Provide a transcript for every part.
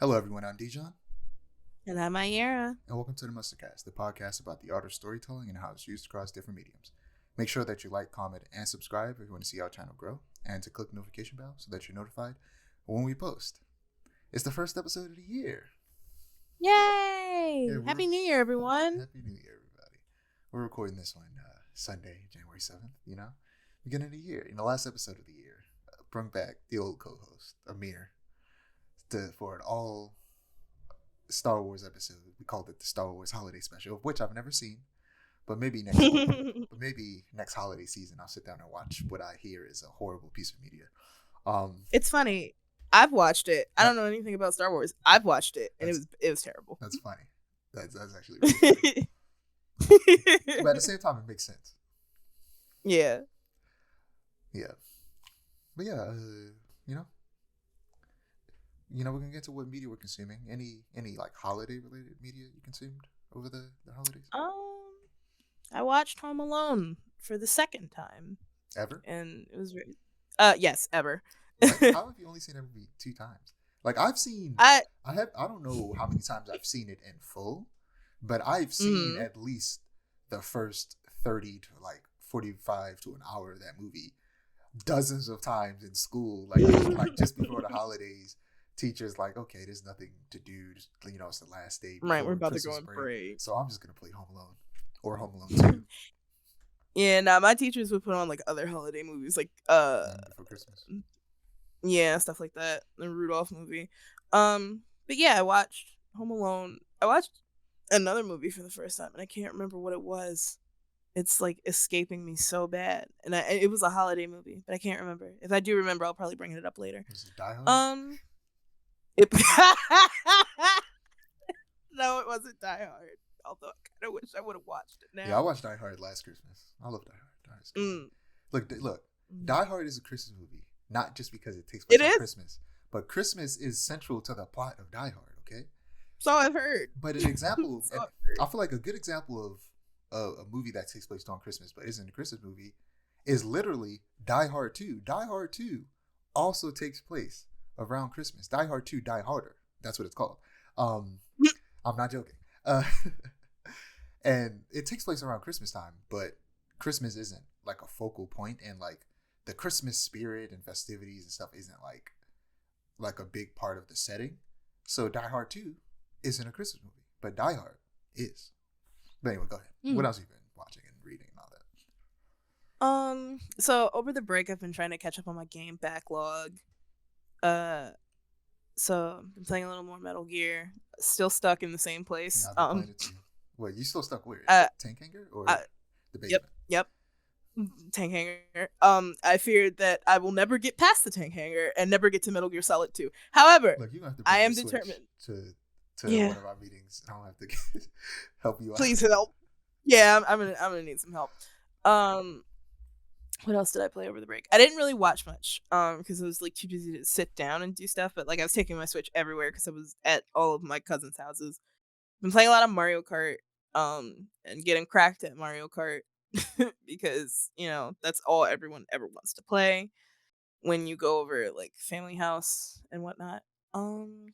Hello, everyone. I'm Dijon. And I'm Aiara. And welcome to the Mustardcast, the podcast about the art of storytelling and how it's used across different mediums. Make sure that you like, comment, and subscribe if you want to see our channel grow, and to click the notification bell so that you're notified when we post. It's the first episode of the year. Yay! Happy New Year, everyone. Happy New Year, everybody. We're recording this one Sunday, January 7th, beginning of the year. In the last episode of the year, bring back the old co-host, Amir, for an all Star Wars episode. We called it the Star Wars Holiday Special, which I've never seen, but maybe next holiday season I'll sit down and watch what I hear is a horrible piece of media. It's funny. I've watched it. I don't know anything about Star Wars. I've watched it, and it was terrible. That's funny. That's actually really funny. But at the same time, it makes sense. Yeah. But yeah, we're gonna get to what media we're consuming. Any like holiday related media you consumed over the holidays? I watched Home Alone for the second time. Ever? And it was very yes, ever. Like, how have you only seen that movie 2 times? Like I've seen I don't know how many times I've seen it in full, but I've seen at least the first 30 to like 45 to an hour of that movie dozens of times in school, like just before the holidays. Teachers like, okay, there's nothing to do, just, it's the last day, right? We're about Christmas to go on break, so I'm just gonna play Home Alone or Home Alone 2. Yeah, my teachers would put on like other holiday movies, like for Christmas. Yeah, stuff like that. The Rudolph movie. But yeah, I watched Home Alone. I watched another movie for the first time, and I can't remember what it was. It's like escaping me so bad, and it was a holiday movie, but I can't remember. If I do remember, I'll probably bring it up later. Was it Die Hard? No, it wasn't Die Hard. Although I kind of wish I would have watched it now. Yeah, I watched Die Hard last Christmas. I love Die Hard. Look, Die Hard is a Christmas movie, not just because it takes place on Christmas, but Christmas is central to the plot of Die Hard. Okay, so I've heard. But an example, I feel like a good example of a movie that takes place on Christmas but isn't a Christmas movie is literally Die Hard 2. Die Hard 2 also takes place around Christmas. Die Hard 2, Die Harder. That's what it's called. I'm not joking. And it takes place around Christmas time, but Christmas isn't like a focal point, and like the Christmas spirit and festivities and stuff isn't like a big part of the setting. So Die Hard 2 isn't a Christmas movie, but Die Hard is. But anyway, go ahead. What else have you been watching and reading and all that? So over the break, I've been trying to catch up on my game backlog. So I've been playing a little more Metal Gear. Still stuck in the same place. Yeah, I've been playing it too. Wait, you still stuck where? Tank Hangar or the basement? Yep. Tank Hangar. I feared that I will never get past the Tank Hangar and never get to Metal Gear Solid 2. However, look, have to I am determined to one of our meetings. I don't have to help you out. Please help. Yeah, I'm gonna need some help. What else did I play over the break? I didn't really watch much because I was like too busy to sit down and do stuff. But like I was taking my Switch everywhere because I was at all of my cousins' houses. Been playing a lot of Mario Kart and getting cracked at Mario Kart because that's all everyone ever wants to play when you go over like family house and whatnot. And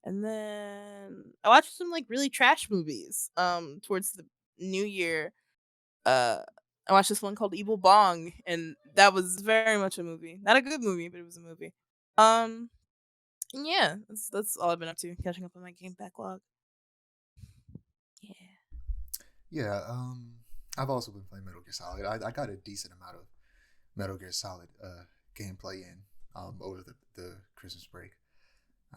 then I watched some like really trash movies towards the new year. I watched this one called Evil Bong, and that was very much a movie. Not a good movie, but it was a movie. And yeah, that's all I've been up to, catching up on my game backlog. Yeah, I've also been playing Metal Gear Solid. I got a decent amount of Metal Gear Solid gameplay in over the Christmas break.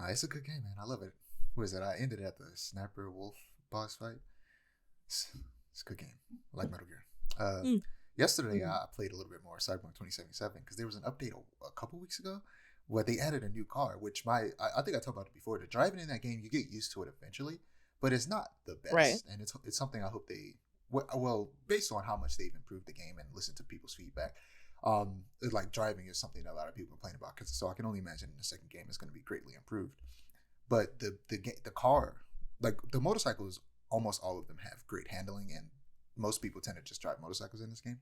It's a good game, man. I love it. What is it? I ended at the Snapper Wolf boss fight. It's a good game. I like Metal Gear. Yesterday, I played a little bit more Cyberpunk 2077 because there was an update a couple weeks ago where they added a new car, which I think I talked about it before. The driving in that game, you get used to it eventually, but it's not the best. Right. And it's something I hope based on how much they've improved the game and listened to people's feedback, it's like driving is something that a lot of people are playing about. So I can only imagine the second game is going to be greatly improved. But the car, like the motorcycles, almost all of them have great handling, and most people tend to just drive motorcycles in this game.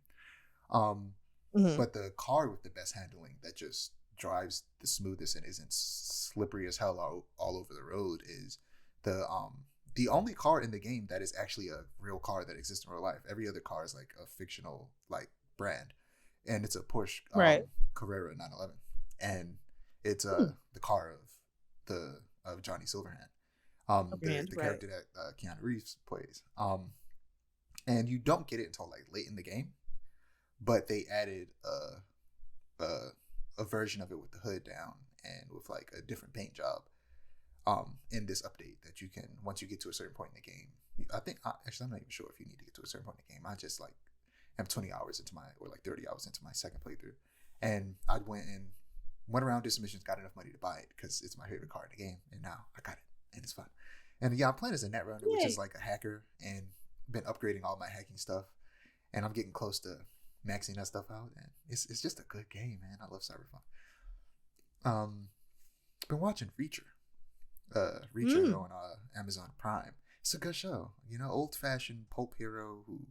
But the car with the best handling that just drives the smoothest and isn't slippery as hell all over the road is the only car in the game that is actually a real car that exists in real life. Every other car is like a fictional like brand, and it's a Porsche Carrera 911, and it's the car of Johnny Silverhand, the character that Keanu Reeves plays. And you don't get it until like late in the game, but they added a version of it with the hood down and with like a different paint job in this update that you can, once you get to a certain point in the game, actually I'm not even sure if you need to get to a certain point in the game. I just like am 20 hours into or like 30 hours into my second playthrough, and I went around, did some missions, got enough money to buy it because it's my favorite car in the game, and now I got it and it's fun. And yeah, I'm playing as a netrunner, which is like a hacker, and been upgrading all my hacking stuff, and I'm getting close to maxing that stuff out, and it's just a good game, man. I love Cyberpunk. Been watching Reacher on Amazon Prime. It's a good show, old-fashioned pulp hero who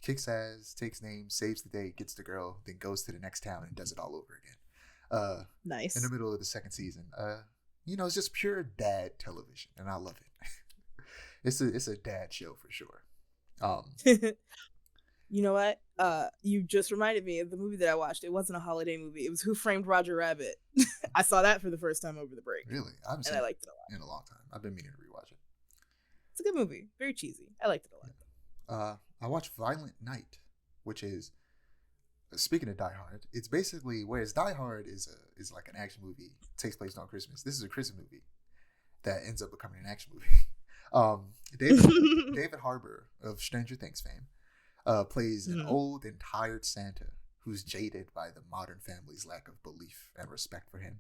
kicks ass, takes names, saves the day, gets the girl, then goes to the next town and does it all over again. Nice. In the middle of the second season. It's just pure dad television, and I love it. It's a dad show for sure. You know what? You just reminded me of the movie that I watched. It wasn't a holiday movie. It was Who Framed Roger Rabbit. I saw that for the first time over the break. Really? I haven't seen I liked it a lot. in a long time. I've been meaning to rewatch it. It's a good movie. Very cheesy. I liked it a lot. I watched Violent Night, which is, speaking of Die Hard, it's basically, whereas Die Hard is like an action movie, takes place on Christmas. This is a Christmas movie that ends up becoming an action movie. David Harbour of Stranger Things fame plays an old and tired Santa who's jaded by the modern family's lack of belief and respect for him.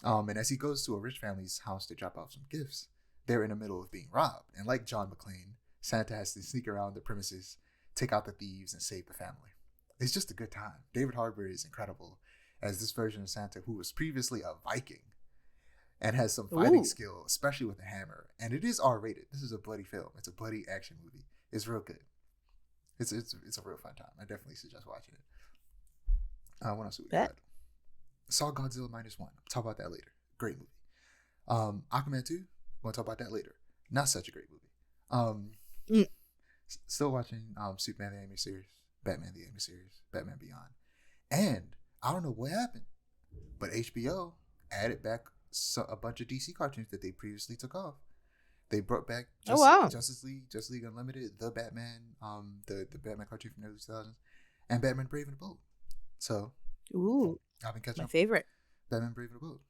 And as he goes to a rich family's house to drop off some gifts, they're in the middle of being robbed. And like John McClane, Santa has to sneak around the premises, take out the thieves, and save the family. It's just a good time. David Harbour is incredible as this version of Santa who was previously a Viking and has some fighting skill, especially with a hammer. And it is R-rated. This is a bloody film. It's a bloody action movie. It's real good. It's a real fun time. I definitely suggest watching it. What else do we got? Saw Godzilla Minus One. I'll talk about that later. Great movie. Aquaman 2. We'll talk about that later. Not such a great movie. Still watching Superman the Animated Series, Batman the Animated Series, Batman Beyond. And I don't know what happened, but HBO added back a bunch of DC cartoons that they previously took off. They brought back Justice League Unlimited, the Batman, the Batman cartoon from the early 2000s, and Batman Brave and the Bold. So, I've been catching up. My favorite. Batman Brave and the Bold.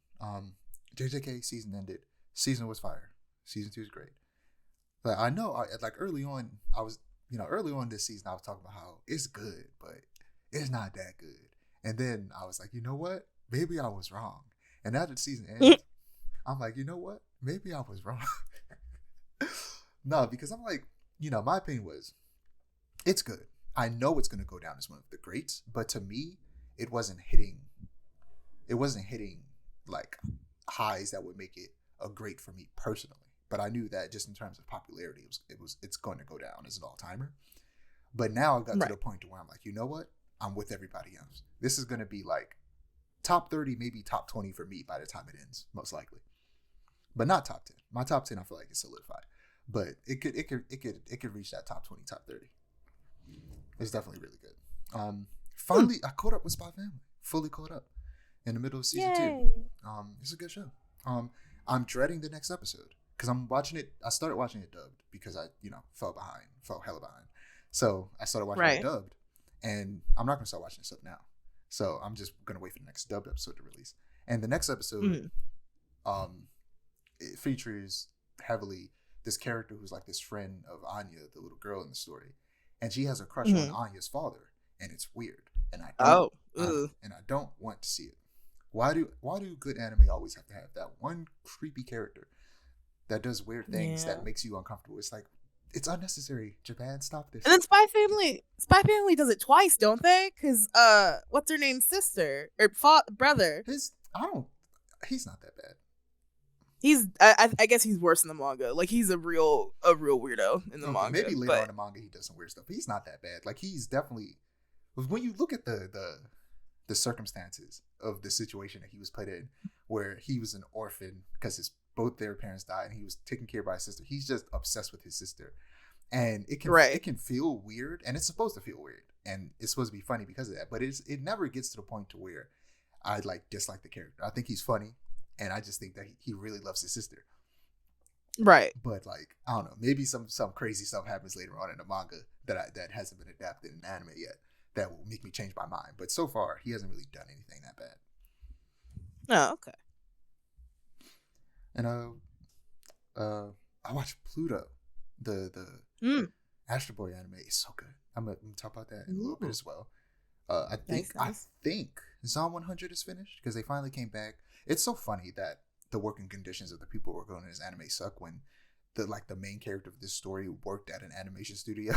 JJK season ended. Season was fire. Season 2 is great. But I know, early on this season, I was talking about how it's good, but it's not that good. And then I was like, you know what? Maybe I was wrong. And after the season ends, I'm like, you know what? Maybe I was wrong. No, because I'm like, my opinion was, it's good. I know it's going to go down as one of the greats, but to me, it wasn't hitting like highs that would make it a great for me personally. But I knew that just in terms of popularity, it's going to go down as an all-timer. But now I've got to the point to where I'm like, you know what? I'm with everybody else. This is going to be like top 30, maybe top 20 for me by the time it ends, most likely. But not top 10. My top 10, I feel like is solidified. But it could reach that top 20, top 30. It's definitely really good. Finally, I caught up with Spy Family. Fully caught up in the middle of season 2. It's a good show. I'm dreading the next episode because I'm watching it. I started watching it dubbed because I, fell hella behind. So I started watching it dubbed, and I'm not gonna start watching this up now. So I'm just gonna wait for the next dubbed episode to release. And the next episode, it features heavily this character who's like this friend of Anya, the little girl in the story, and she has a crush on Anya's father, and it's weird. And I don't want to see it. Why do good anime always have to have that one creepy character that does weird things that makes you uncomfortable? It's like, it's unnecessary. Japan, stop this. And then Spy Family does it twice, don't they? Because what's her name's sister or brother? He's not that bad. I guess he's worse in the manga. Like, he's a real weirdo in the manga. Maybe later on in the manga he does some weird stuff. But he's not that bad. Like, he's definitely, when you look at the circumstances of the situation that he was put in, where he was an orphan because both their parents died, and he was taken care of by his sister. He's just obsessed with his sister, and it can feel weird, and it's supposed to feel weird, and it's supposed to be funny because of that. But it never gets to the point to where I like dislike the character. I think he's funny, and I just think that he really loves his sister. Right. But like, I don't know, maybe some crazy stuff happens later on in the manga that hasn't been adapted in anime yet that will make me change my mind. But so far, he hasn't really done anything that bad. Oh, okay. And I watched Pluto, the Astro Boy anime. Is so good. I'm gonna talk about that in a little bit as well. I think Zom 100 is finished because they finally came back. It's so funny that the working conditions of the people who are going to this anime suck when the main character of this story worked at an animation studio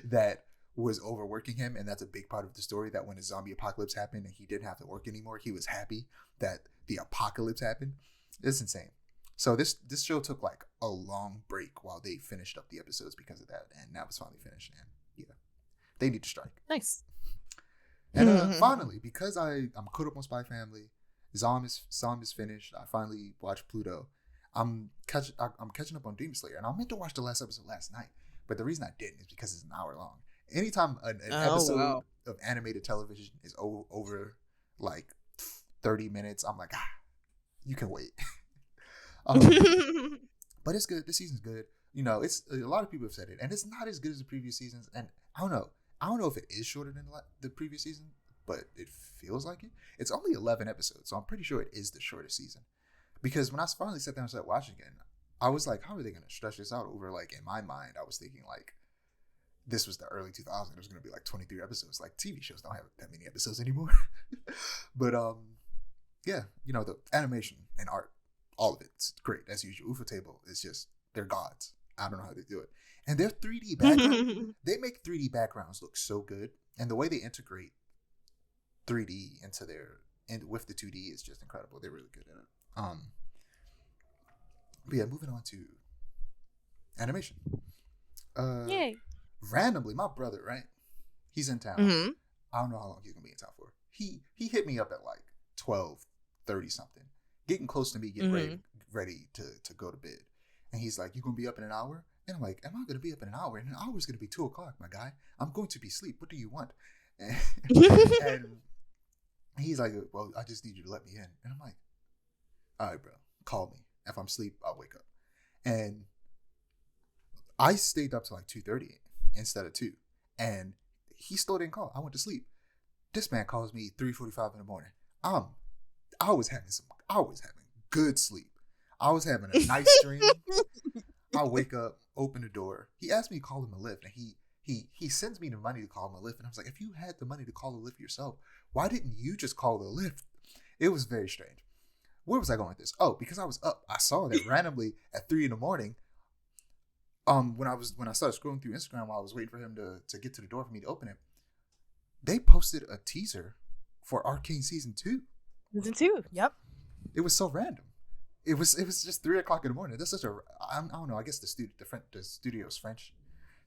that was overworking him, and that's a big part of the story, that when the zombie apocalypse happened and he didn't have to work anymore, he was happy that the apocalypse happened. It's insane. So this show took like a long break while they finished up the episodes because of that, and now it's finally finished, and yeah, they need to strike. Nice. And finally, because I'm caught up on Spy Family, Zom is finished. I finally watched Pluto. I'm catching up on Demon Slayer, and I meant to watch the last episode last night, but the reason I didn't is because it's an hour long. Anytime an episode of animated television is over like 30 minutes, I'm like, you can wait. But it's good. This season's good. You know, it's a lot of people have said it, and it's not as good as the previous seasons. And I don't know if it is shorter than the previous season, but it feels like it. It's only 11 episodes, so I'm pretty sure it is the shortest season. Because when I finally sat down and started watching again, I was like, how are they going to stretch this out over, like, in my mind, I was thinking, like, this was the early 2000s. It was going to be, like, 23 episodes. Like, TV shows don't have that many episodes anymore. But, yeah, you know, the animation and art, all of it's great. As usual, Ufotable is just, they're gods. I don't know how they do it. And their 3D background, they make 3D backgrounds look so good. And the way they integrate 3D with the 2D is just incredible. They're really good at it. But yeah, moving on to animation. Yay. Randomly, my brother, right? He's in town. Mm-hmm. I don't know how long he's gonna be in town for. He hit me up at like 12:30 something, getting close to me getting ready to go to bed. And he's like, "You gonna be up in an hour?" And I'm like, "Am I gonna be up in an hour? And an hour is gonna be 2:00, my guy. I'm going to be asleep. What do you want?" And he's like, "Well, I just need you to let me in." And I'm like, "All right, bro, call me. If I'm asleep, I'll wake up." And I stayed up to like 2:30 instead of 2. And he still didn't call. I went to sleep. This man calls me 3:45 in the morning. I was having good sleep. I was having a nice dream. I wake up, open the door. He asked me to call him a Lyft, and he sends me the money to call him a Lyft. And I was like, if you had the money to call a Lyft yourself, why didn't you just call the Lyft? It was very strange. Where was I going with this? Oh, because I was up. I saw that randomly at 3 in the morning. When I started scrolling through Instagram while I was waiting for him to get to the door for me to open it, they posted a teaser for Arcane season 2. Season 2. Yep. It was so random. It was just 3:00 in the morning. That's such a I don't know. I guess the studio's French,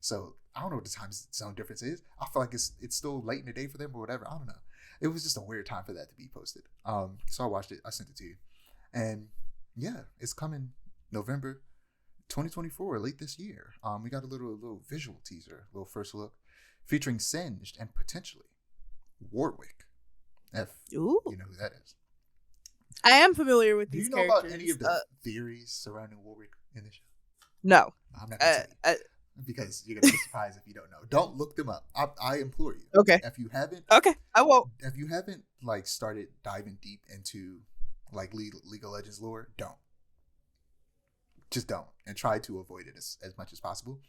so I don't know what the time zone difference is. I feel like it's still late in the day for them or whatever. I don't know. It was just a weird time for that to be posted. So I watched it. I sent it to you, and yeah, it's coming November 2024, late this year. We got a little visual teaser, a little first look, featuring Singed and potentially Warwick. Ooh. You know who that is. I am familiar with these characters. Do you know about any of the theories surrounding Warwick in the show? No. I'm not going to tell you. Because you're going to be surprised if you don't know. Don't look them up. I implore you. Okay. If you haven't. Okay, I won't. If you haven't, like, started diving deep into, like, League of Legends lore, don't. Just don't. And try to avoid it as much as possible.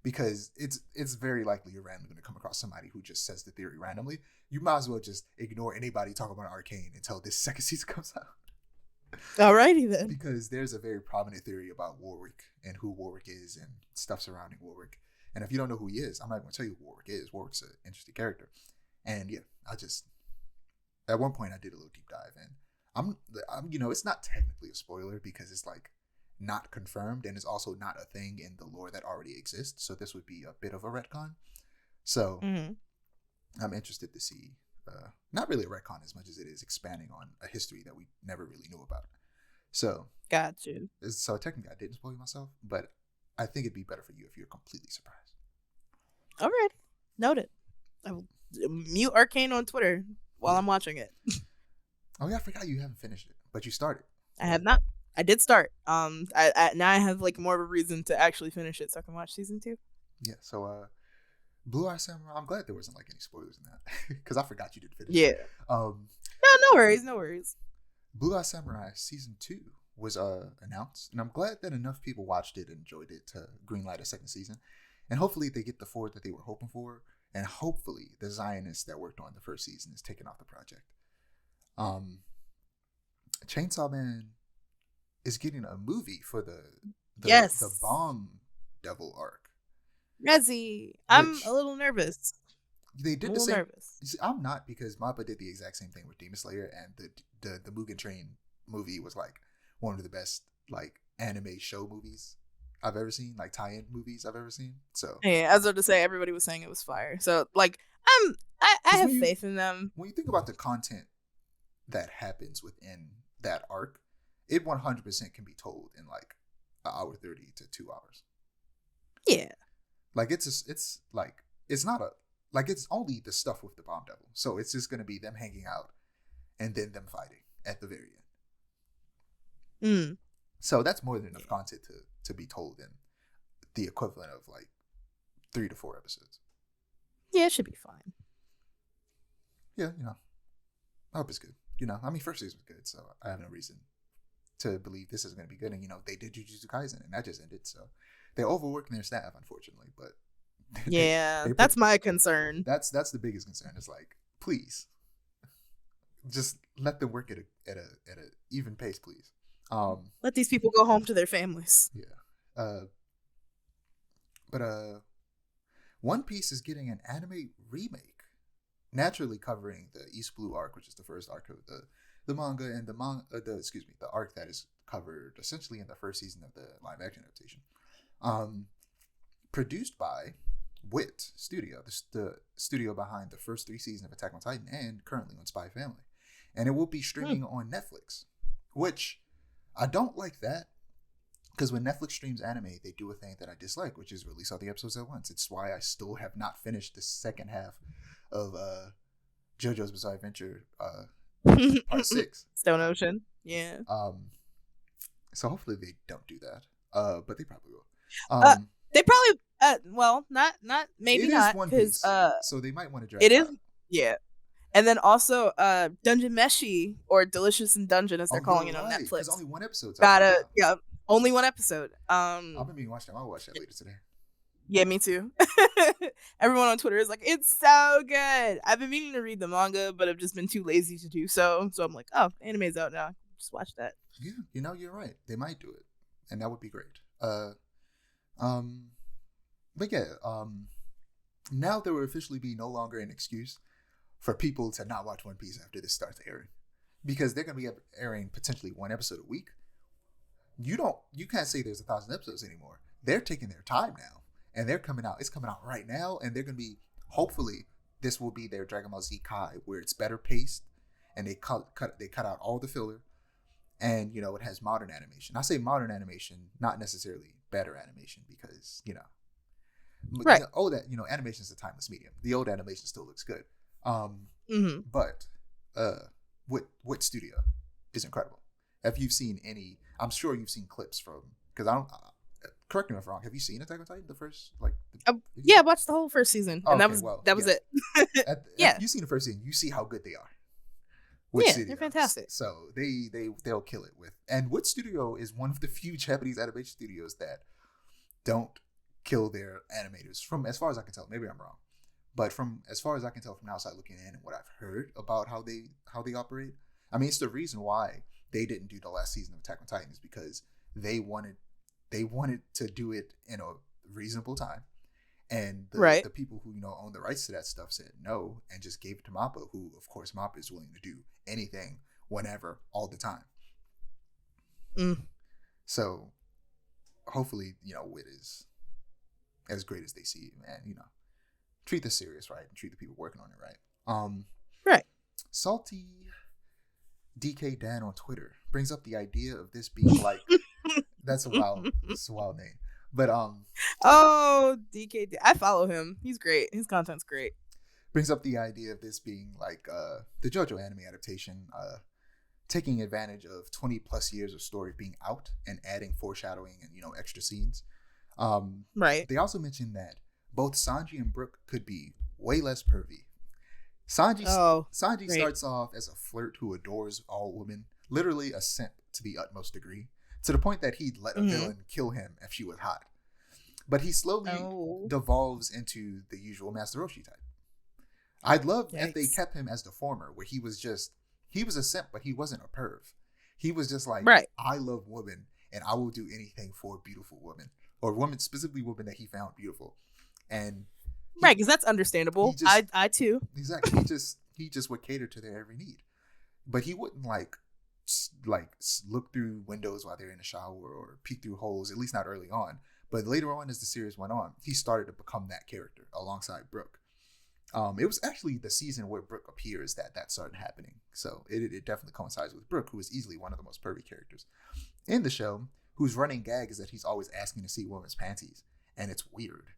Because it's very likely you're randomly going to come across somebody who just says the theory randomly. You might as well just ignore anybody talking about Arcane until this second season comes out. Alrighty then. Because there's a very prominent theory about Warwick and who Warwick is and stuff surrounding Warwick. And if you don't know who he is, I'm not going to tell you who Warwick is. Warwick's an interesting character. And yeah, at one point I did a little deep dive, and I'm you know, it's not technically a spoiler because it's like not confirmed, and it's also not a thing in the lore that already exists. So this would be a bit of a retcon. So I'm interested to see not really a retcon as much as it is expanding on a history that we never really knew about. So, got you. So technically, I didn't spoil myself, but I think it'd be better for you if you're completely surprised. All right, noted. I will mute Arcane on Twitter while I'm watching it. Oh yeah, I forgot you haven't finished it, but you started. I have not. I did start. I now I have like more of a reason to actually finish it, so I can watch season 2. Yeah. So, Blue Eye Samurai. I'm glad there wasn't like any spoilers in that because I forgot you did finish. Yeah. It. No worries. No worries. Blue Eye Samurai season 2 was announced, and I'm glad that enough people watched it and enjoyed it to greenlight a second season, and hopefully they get the forward that they were hoping for, and hopefully the Zionist that worked on the first season is taking off the project. Chainsaw Man is getting a movie for the Bomb Devil arc. Rezi, I'm a little nervous. They did the same. Nervous. I'm not, because Mappa did the exact same thing with Demon Slayer, and the Mugen Train movie was like one of the best like anime show movies I've ever seen, like tie-in movies I've ever seen. So yeah, as I was to say, everybody was saying it was fire. So like I have faith in them. When you think about the content that happens within that arc, it 100% can be told in like an hour 30 to 2 hours. Yeah. Like it's only the stuff with the Bomb Devil. So it's just going to be them hanging out and then them fighting at the very end. So that's more than enough content to be told in the equivalent of like 3 to 4 episodes. Yeah, it should be fine. Yeah, I hope it's good. I mean, first season was good, so I have no reason to believe this is going to be good. And they did Jujutsu Kaisen, and that just ended, so they're overworking their staff, unfortunately. But that's my concern. That's the biggest concern. It's like, please, just let them work at a even pace, please. Let these people go home to their families. Yeah. But One Piece is getting an anime remake, naturally covering the East Blue arc, which is the first arc of the manga, and the arc that is covered essentially in the first season of the live action adaptation. Produced by WIT Studio, the studio behind the first 3 seasons of Attack on Titan and currently on Spy Family. And it will be streaming on Netflix, which I don't like that, because when Netflix streams anime, they do a thing that I dislike, which is release all the episodes at once. It's why I still have not finished the second half of JoJo's Bizarre Adventure part 6. Stone Ocean. Yeah. So hopefully they don't do that. But they probably will. They probably not maybe not, because so they might want to drag it is. Yeah. And then also Dungeon Meshi, or Delicious in Dungeon as they're calling it on Netflix. There's only one episode. Only one episode. I've been meaning to watch that. I'll watch that later today. Yeah, me too. Everyone on Twitter is like, it's so good. I've been meaning to read the manga, but I've just been too lazy to do so. So I'm like, oh, anime's out now. Just watch that. Yeah, you're right. They might do it, and that would be great. But yeah, now there will officially be no longer an excuse for people to not watch One Piece after this starts airing, because they're gonna be airing potentially one episode a week. You can't say there's 1,000 episodes anymore. They're taking their time now, and they're coming out. It's coming out right now, and they're gonna be, hopefully this will be their Dragon Ball Z Kai, where it's better paced, and they cut out all the filler, and it has modern animation. I say modern animation, not necessarily better animation, because right. Animation is a timeless medium. The old animation still looks good. But WIT Studio is incredible. If you've seen any, I'm sure you've seen clips from, because I don't. Correct me if I'm wrong. Have you seen Attack on Titan? The first, yeah, I watched the whole first season, and that was it. If you've seen the first season, you see how good they are. They're fantastic. So they'll kill it with. And WIT Studio is one of the few Japanese animation studios that don't kill their animators. From as far as I can tell, maybe I'm wrong, but from as far as I can tell from outside looking in and what I've heard about how they operate, I mean, it's the reason why they didn't do the last season of Attack on Titan, is because they wanted to do it in a reasonable time, and the people who own the rights to that stuff said no and just gave it to Mappa, who of course Mappa is willing to do anything, whenever, all the time. So hopefully WIT is as great as they see it, man. Treat this serious, right, and treat the people working on it right. Right. Salty DK Dan on Twitter brings up the idea of this being like that's a wild name. But Oh, DK. I follow him. He's great. His content's great. Brings up the idea of this being like the JoJo anime adaptation, taking advantage of 20 plus years of story being out and adding foreshadowing and extra scenes. Right. They also mentioned that both Sanji and Brook could be way less pervy. Sanji starts off as a flirt who adores all women, literally a simp to the utmost degree, to the point that he'd let a villain kill him if she was hot. But he slowly devolves into the usual Master Roshi type. I'd love if they kept him as the former, where he was a simp, but he wasn't a perv. He was just like, I love women, and I will do anything for a beautiful woman, or women, specifically women that he found beautiful. And right, because that's understandable. I too. Exactly. He just would cater to their every need, but he wouldn't like look through windows while they're in the shower or peek through holes. At least not early on. But later on, as the series went on, he started to become that character alongside Brook. It was actually the season where Brook appears that started happening. So it definitely coincides with Brook, who is easily one of the most pervy characters in the show, whose running gag is that he's always asking to see women's panties, and it's weird.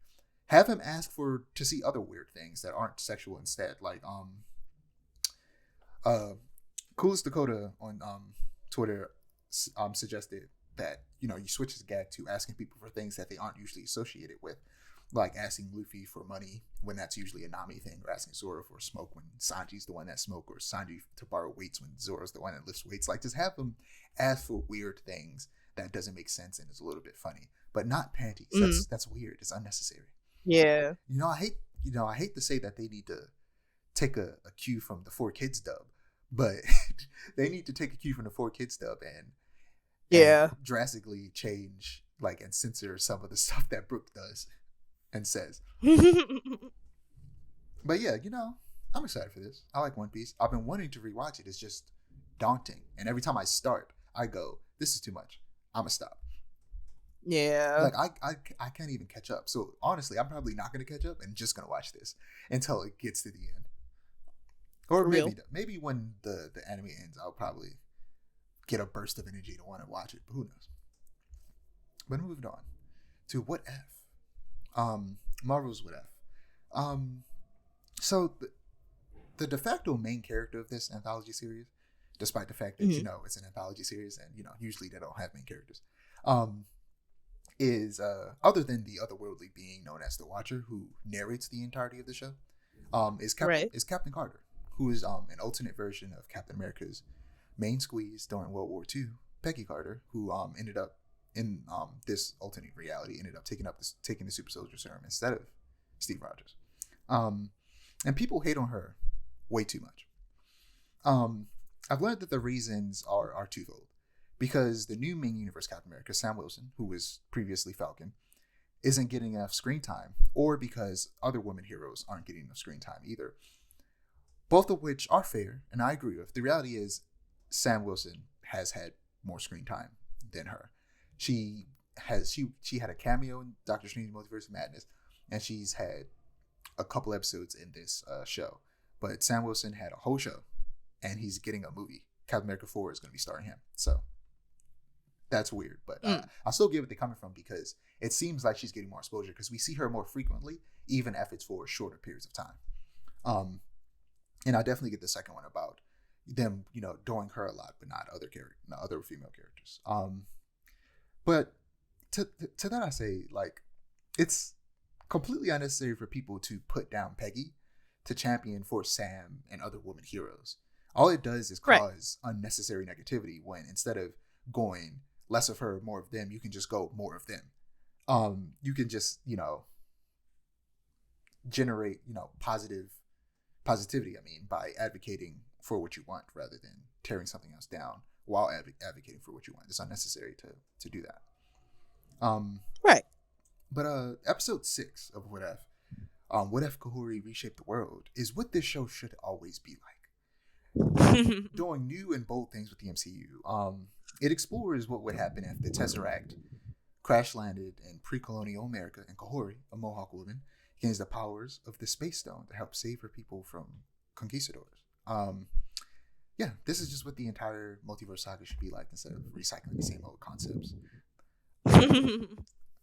Have him ask to see other weird things that aren't sexual instead. Like Coolest Dakota on Twitter suggested that you switch his gag to asking people for things that they aren't usually associated with, like asking Luffy for money when that's usually a Nami thing, or asking Zoro for smoke when Sanji's the one that smoke, or Sanji to borrow weights when Zoro's the one that lifts weights. Like, just have him ask for weird things that doesn't make sense and is a little bit funny, but not panties. That's weird. It's unnecessary. Yeah. I hate to say that they need to take a cue from the 4Kids dub, but they need to take a cue from the 4Kids dub and drastically change and censor some of the stuff that Brook does and says. But yeah, I'm excited for this. I like One Piece. I've been wanting to rewatch it. It's just daunting, and every time I start, I go, "This is too much. I'm gonna stop." Yeah. I can't even catch up. So honestly, I'm probably not gonna catch up and just gonna watch this until it gets to the end. Or maybe when the anime ends, I'll probably get a burst of energy to want to watch it. But who knows? But moving on to What If. Marvel's What If. So the de facto main character of this anthology series, despite the fact that it's an anthology series and usually they don't have main characters, is other than the otherworldly being known as the Watcher, who narrates the entirety of the show, is Captain Carter, who is an alternate version of Captain America's main squeeze during World War II, Peggy Carter, who ended up in this alternate reality taking the super soldier serum instead of Steve Rogers. And people hate on her way too much. I've learned that the reasons are twofold. Because the new main universe Captain America, Sam Wilson, who was previously Falcon, isn't getting enough screen time, or because other women heroes aren't getting enough screen time either. Both of which are fair, and I agree with. The reality is Sam Wilson has had more screen time than her. She had a cameo in Doctor Strange Multiverse of Madness, and she's had a couple episodes in this show. But Sam Wilson had a whole show, and he's getting a movie. Captain America 4 is going to be starring him. So that's weird, but I still get where they're coming from, because it seems like she's getting more exposure because we see her more frequently, even if it's for shorter periods of time. And I definitely get the second one about them, doing her a lot, but not other female characters. But to that I say, it's completely unnecessary for people to put down Peggy to champion for Sam and other women heroes. All it does is cause unnecessary negativity, when instead of going less of her, more of them, you can just go more of them. You can just, generate, positivity, by advocating for what you want rather than tearing something else down while advocating for what you want. It's unnecessary to do that. But episode 6 of What If, What If Kahori Reshaped the World, is what this show should always be like. Doing new and bold things with the MCU. It explores what would happen if the Tesseract crash landed in pre-colonial America, and Kahori, a Mohawk woman, gains the powers of the Space Stone to help save her people from conquistadors. Yeah, this is just what the entire multiverse saga should be like instead of recycling the same old concepts.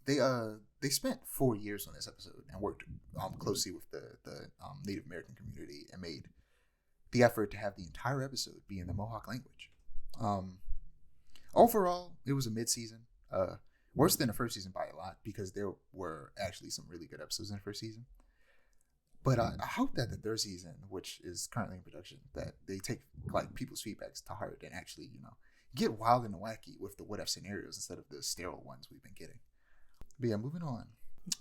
They spent 4 years on this episode and worked closely with the Native American community and made the effort to have the entire episode be in the Mohawk language. Overall, it was a mid-season. Worse than the first season by a lot because there were actually some really good episodes in the first season. But I hope that the third season, which is currently in production, that they take like people's feedbacks to heart and actually, get wild and wacky with the what-if scenarios instead of the sterile ones we've been getting. But yeah, moving on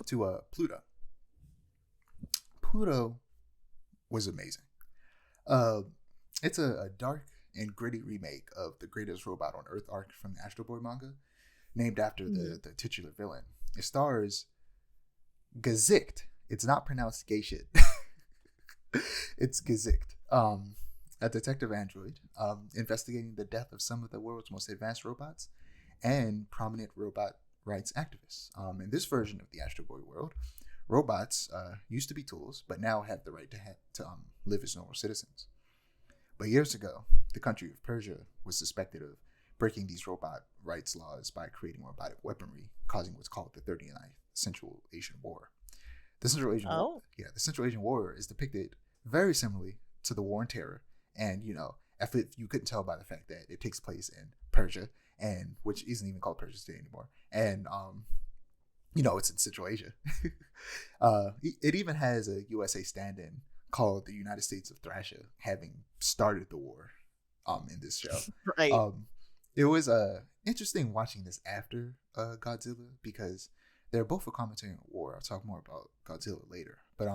to Pluto. Pluto was amazing. It's a dark and gritty remake of the Greatest Robot on Earth arc from the Astro Boy manga, named after the titular villain. It stars Gazikt. It's not pronounced gay shit. It's Gazikt. A detective android investigating the death of some of the world's most advanced robots and prominent robot rights activists. In this version of the Astro Boy world, robots used to be tools, but now have the right to live as normal citizens. But years ago, the country of Persia was suspected of breaking these robot rights laws by creating robotic weaponry, causing what's called the 39th Central Asian War. The Central Asian War is depicted very similarly to the War on Terror, and if you couldn't tell by the fact that it takes place in Persia, and which isn't even called Persia today anymore, and it's in Central Asia. It even has a USA stand-in called the United States of Thrasher, having started the war in this show. Right. It was interesting watching this after Godzilla because they're both a commentary on war. I'll talk more about Godzilla later. But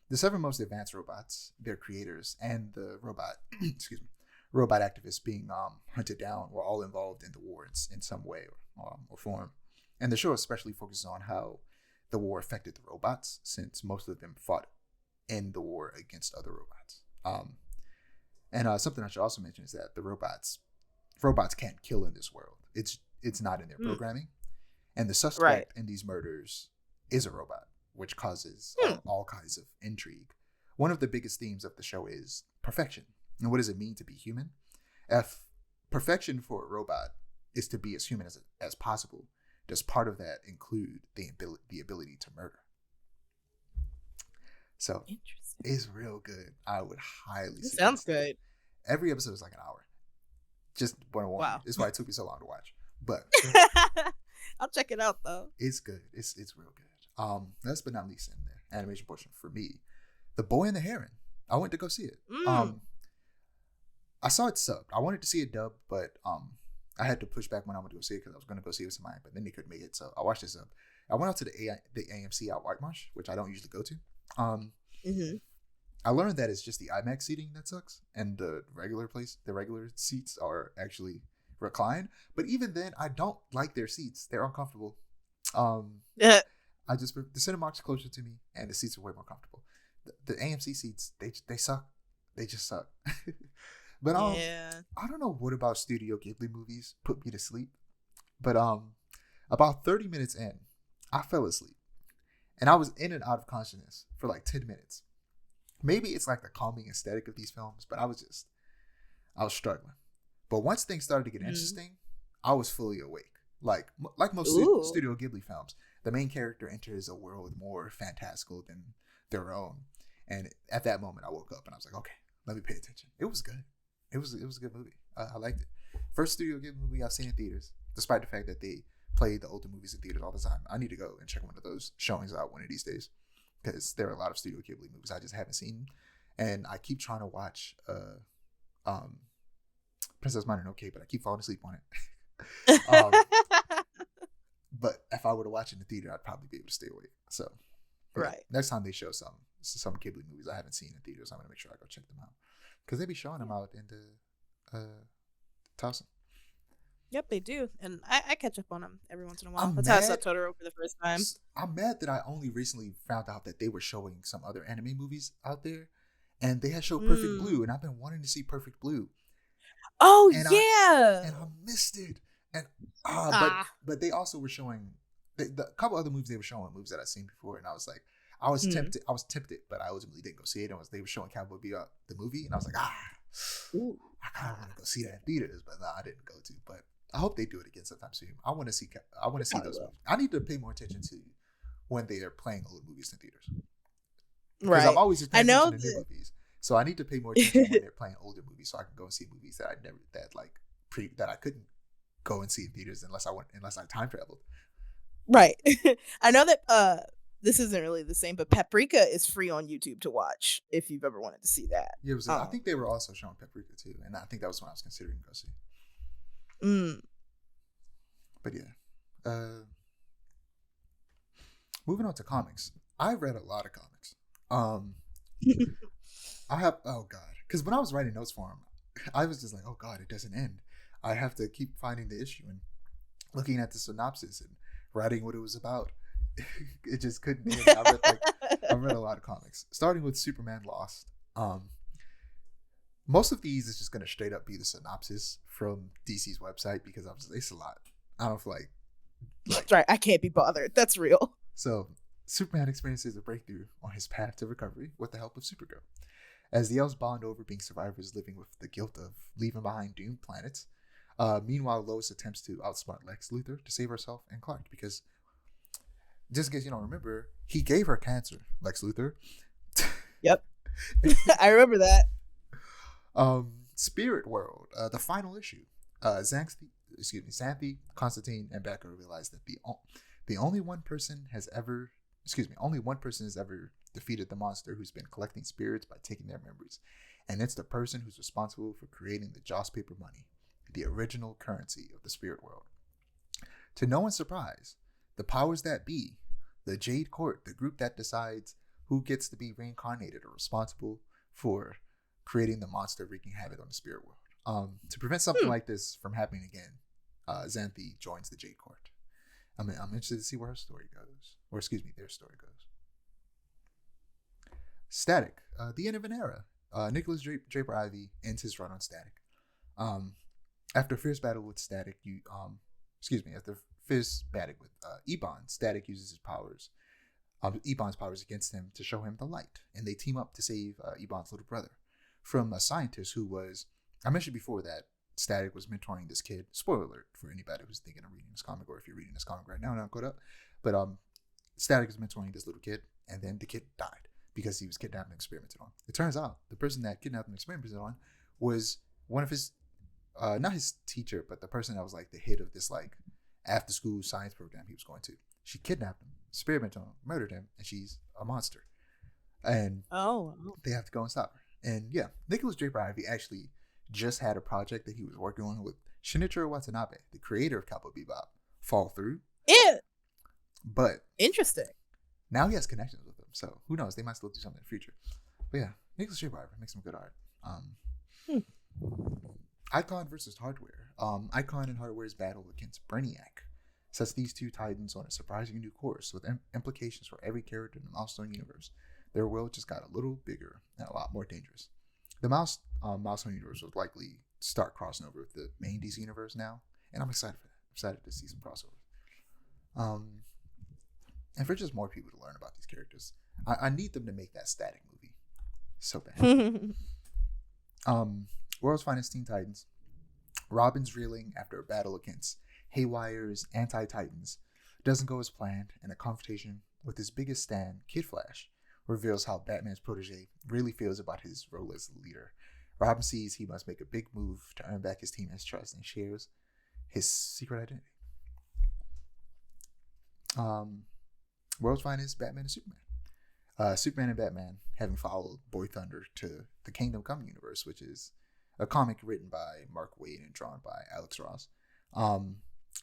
the 7 most advanced robots, their creators, and the robot activists being hunted down were all involved in the war in some way or form. And the show especially focuses on how the war affected the robots, since most of them fought in the war against other robots. And something I should also mention is that the robots can't kill in this world. It's not in their programming. And the suspect in these murders is a robot, which causes all kinds of intrigue. One of the biggest themes of the show is perfection. And what does it mean to be human? If perfection for a robot is to be as human as possible, does part of that include the ability to murder? So it's real good. I would highly suggest it. Sounds good. Every episode is like an hour. Just want to warn you. That's why it took me so long to watch. But I'll check it out though. It's good. It's real good. Last but not least in the animation portion for me, The Boy and the Heron. I went to go see it. I saw it subbed. I wanted to see it dubbed, but I had to push back when I went to go see it because I was going to go see it with somebody, but then they couldn't make it, so I watched it sub. I went out to the AMC at Whitemarsh, which I don't usually go to. I learned that it's just the IMAX seating that sucks, and the regular seats are actually reclined. But even then, I don't like their seats. They're uncomfortable. The Cinemark's closer to me, and the seats are way more comfortable. The AMC seats, they suck. They just suck. But I don't know what about Studio Ghibli movies put me to sleep. But about 30 minutes in, I fell asleep. And I was in and out of consciousness for like 10 minutes. Maybe it's like the calming aesthetic of these films, but I was struggling. But once things started to get interesting, I was fully awake. Like most Studio Ghibli films, the main character enters a world more fantastical than their own. And at that moment, I woke up and I was like, okay, let me pay attention. It was good. It was a good movie. I liked it. First Studio Ghibli movie I've seen in theaters, despite the fact that they play the older movies in theaters all the time. I need to go and check one of those showings out one of these days, because there are a lot of Studio Ghibli movies I just haven't seen, and I keep trying to watch Princess Mononoke, but I keep falling asleep on it. But if I were to watch it in the theater, I'd probably be able to stay awake. So, next time they show some Ghibli movies I haven't seen in theaters, I'm gonna make sure I go check them out, because they be showing them out in the Towson. Yep, they do, and I catch up on them every once in a while. That's how I saw Totoro for the first time. I'm mad that I only recently found out that they were showing some other anime movies out there, and they had showed Perfect Blue, and I've been wanting to see Perfect Blue. Oh, and yeah, and I missed it. And but they also were showing a couple other movies they were showing, movies that I've seen before, and I was like, I was tempted, but I ultimately didn't go see it. They were showing Cowboy Bebop the movie, and I was like, Ooh. I kind of want to go see that in theaters, but I didn't go to. But I hope they do it again sometime soon. I want to see those movies. I need to pay more attention to when they are playing old movies in theaters. Because I'm always just paying attention to new movies, so I need to pay more attention when they're playing older movies, so I can go and see movies that I couldn't go and see in theaters unless I time traveled. Right. I know that this isn't really the same, but Paprika is free on YouTube to watch if you've ever wanted to see that. Yeah, I think they were also showing Paprika too, and I think that was when I was considering go see. But yeah, moving on to comics. I read a lot of comics. I have because when I was writing notes for him, I was just like, oh god, it doesn't end. I have to keep finding the issue and looking at the synopsis and writing what it was about. It just couldn't end. I read a lot of comics, starting with Superman Lost. Most of these is just gonna straight up be the synopsis from DC's website because it's a lot. I don't feel like that's right. I can't be bothered. That's real. So Superman experiences a breakthrough on his path to recovery with the help of Supergirl. As the elves bond over being survivors living with the guilt of leaving behind doomed planets. Meanwhile, Lois attempts to outsmart Lex Luthor to save herself and Clark because, just in case you don't remember, he gave her cancer, Lex Luthor. Yep. I remember that. Spirit World, the final issue. Xanthi, Constantine, and Becker realize that only one person has ever defeated the monster who's been collecting spirits by taking their memories. And it's the person who's responsible for creating the Joss paper money, the original currency of the spirit world. To no one's surprise, the powers that be, the Jade Court, the group that decides who gets to be reincarnated, are responsible for creating the monster wreaking havoc on the spirit world. To prevent something like this from happening again, Xanthi joins the Jade Court. I'm interested to see where their story goes. Static, the end of an era. Nicholas Draper Ivy ends his run on Static. After a fierce battle with Static, after fierce battle with Ebon, Static uses his powers, Ebon's powers against him to show him the light, and they team up to save Ebon's little brother from a scientist who was, I mentioned before that Static was mentoring this kid. Spoiler alert for anybody who's thinking of reading this comic, or if you're reading this comic right now, not caught up. But Static is mentoring this little kid, and then the kid died because he was kidnapped and experimented on. It turns out the person that kidnapped and experimented on was one of his, not his teacher, but the person that was like the head of this like after school science program he was going to. She kidnapped him, experimented on him, murdered him, and she's a monster. And they have to go and stop her. And yeah, Nicholas Draper Ivy actually just had a project that he was working on with Shinichiro Watanabe, the creator of Cowboy Bebop, fall through. Yeah. But interesting. Now he has connections with them, so who knows? They might still do something in the future. But yeah, Nicholas Draper Ivy makes some good art. Icon versus Hardware. Icon and Hardware's battle against Brainiac sets these two titans on a surprising new course with implications for every character in the Milestone universe. Their world just got a little bigger and a lot more dangerous. The Milestone universe will likely start crossing over with the main DC universe now, and I'm excited for that. I'm excited to see some crossovers. And for just more people to learn about these characters. I need them to make that Static movie so bad. World's Finest Teen Titans. Robin's reeling after a battle against Haywire's anti-Titans doesn't go as planned, and a confrontation with his biggest stan, Kid Flash, reveals how Batman's protege really feels about his role as leader. Robin sees he must make a big move to earn back his teammates' trust and shares his secret identity. World's Finest, Batman and Superman. Superman and Batman, having followed Boy Thunder to the Kingdom Come universe, which is a comic written by Mark Waid and drawn by Alex Ross.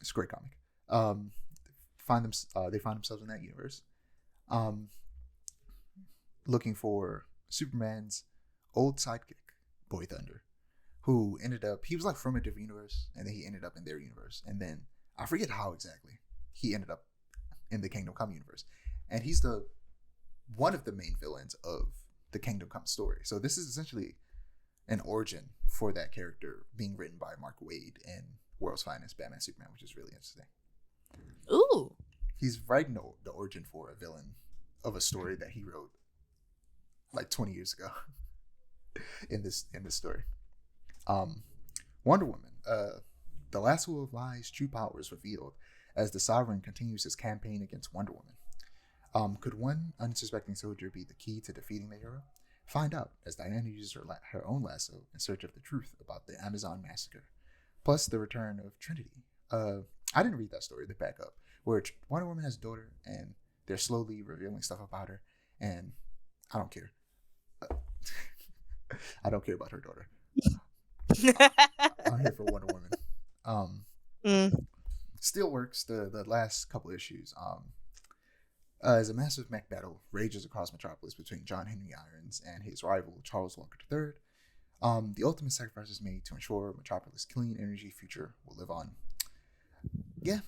It's a great comic. They find themselves in that universe, looking for Superman's old sidekick, Boy Thunder, who he was like from a different universe, and then he ended up in their universe, and then I forget how exactly he ended up in the Kingdom Come universe, and he's one of the main villains of the Kingdom Come story. So this is essentially an origin for that character being written by Mark Waid in World's Finest, Batman Superman, which is really interesting. Ooh. He's writing the origin for a villain of a story that he wrote like 20 years ago in this story. Wonder Woman, the lasso of lies' true powers revealed as the Sovereign continues his campaign against Wonder Woman. Could one unsuspecting soldier be the key to defeating the hero? Find out as Diana uses her own lasso in search of the truth about the Amazon massacre. Plus the return of Trinity. I didn't read that story, the backup, where Wonder Woman has a daughter and they're slowly revealing stuff about her, and I don't care. I don't care about her daughter. I'm here for Wonder Woman. Still works. The last couple issues. As a massive mech battle rages across Metropolis between John Henry Irons and his rival Charles Walker III, the ultimate sacrifice is made to ensure Metropolis' clean energy future will live on. Yeah,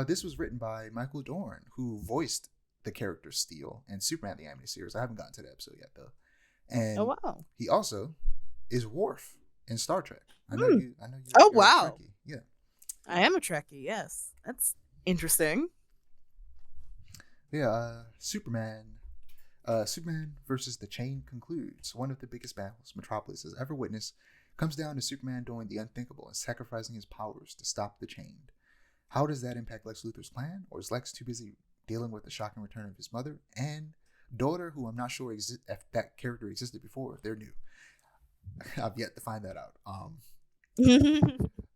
this was written by Michael Dorn, who voiced the character Steel in Superman the Animated Series. I haven't gotten to the episode yet though. And wow, he also is Worf in Star Trek. I know you. Oh you're wow, a Trekkie. Yeah, I am a Trekkie. Yes, that's interesting. Yeah, Superman versus the Chain concludes. One of the biggest battles Metropolis has ever witnessed comes down to Superman doing the unthinkable and sacrificing his powers to stop the Chain. How does that impact Lex Luthor's plan? Or is Lex too busy dealing with the shocking return of his mother and daughter, who I'm not sure if that character existed before, if they're new? I've yet to find that out.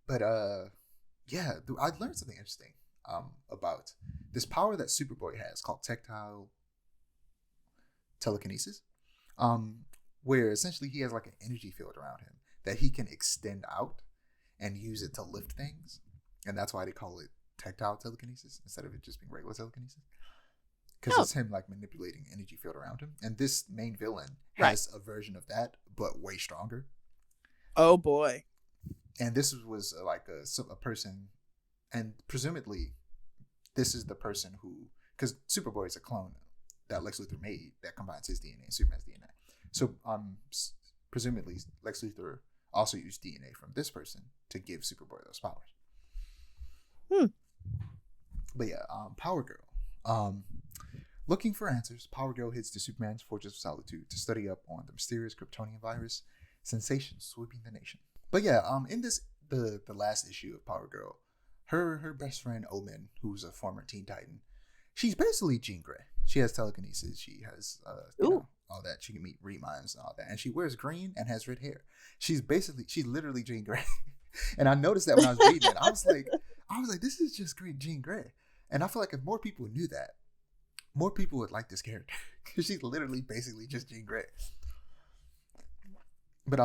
But yeah, I learned something interesting about this power that Superboy has called tactile telekinesis, where essentially he has like an energy field around him that he can extend out and use it to lift things, and that's why they call it tactile telekinesis instead of it just being regular telekinesis, because it's him like manipulating energy field around him. And this main villain has a version of that, but way stronger. Oh boy! And this was like a person, and presumably this is the person who, because Superboy is a clone that Lex Luthor made that combines his DNA and Superman's DNA. So presumably Lex Luthor also used DNA from this person to give Superboy those powers. But yeah, Power Girl. Looking for answers, Power Girl heads to Superman's Fortress of Solitude to study up on the mysterious Kryptonian virus sensation sweeping the nation. But yeah, in this the last issue of Power Girl, her best friend Omen, who's a former Teen Titan, she's basically Jean Grey. She has telekinesis. She has all that. She can read minds and all that. And she wears green and has red hair. She's literally Jean Grey. And I noticed that when I was reading it, I was like, this is just great Jean Grey. And I feel like if more people knew that, more people would like this character, because she's literally basically just Jean Grey. But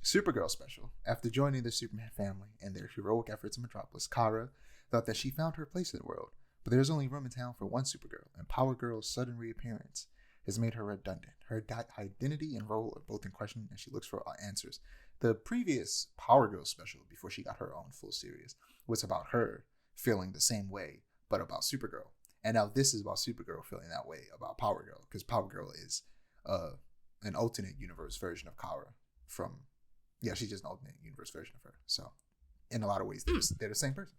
Supergirl special. After joining the Superman family and their heroic efforts in Metropolis, Kara thought that she found her place in the world. But there's only room in town for one Supergirl, and Power Girl's sudden reappearance has made her redundant. Her identity and role are both in question, and she looks for answers. The previous Power Girl special, before she got her own full series, was about her feeling the same way, but about Supergirl. And now this is about Supergirl feeling that way about Power Girl, because Power Girl is an alternate universe version of Kara she's just an alternate universe version of her. So in a lot of ways, they're the same person.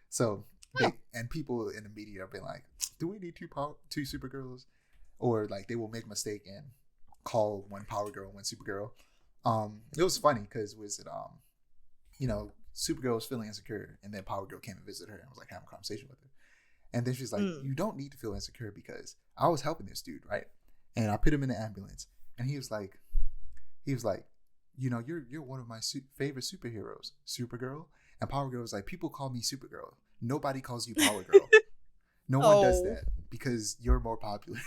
So and people in the media have been like, do we need two Supergirls? Or like they will make a mistake and call one Power Girl and one Supergirl. It was funny because Supergirl was feeling insecure, and then Power Girl came and visited her and was like having a conversation with her. And then she's like, you don't need to feel insecure, because I was helping this dude, right? And I put him in the ambulance, and he was like, you're one of my favorite superheroes, Supergirl. And Power Girl was like, people call me Supergirl. Nobody calls you Power Girl. No one does that because you're more popular.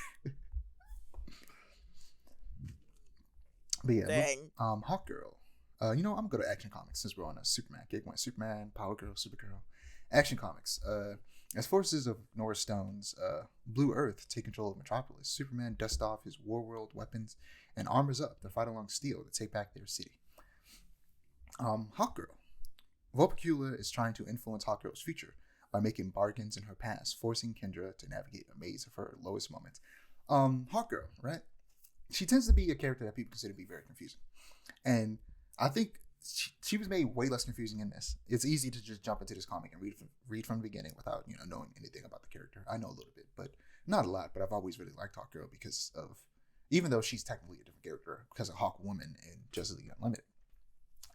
But yeah, Hawk Girl. I'm gonna go to Action Comics since we're on a Superman gig. Went Superman, Power Girl, Supergirl. Action Comics. As forces of Norris Stone's Blue Earth take control of Metropolis, Superman dusts off his war world weapons and armors up to fight along Steel to take back their city. Hawk Girl. Vulpecula is trying to influence Hawk Girl's future by making bargains in her past, forcing Kendra to navigate a maze of her lowest moments. Hawk Girl, right? She tends to be a character that people consider to be very confusing. And I think she was made way less confusing in this. It's easy to just jump into this comic and read from the beginning without knowing anything about the character. I know a little bit, but not a lot, but I've always really liked Hawkgirl because of, even though she's technically a different character because of Hawkwoman in Justice League Unlimited,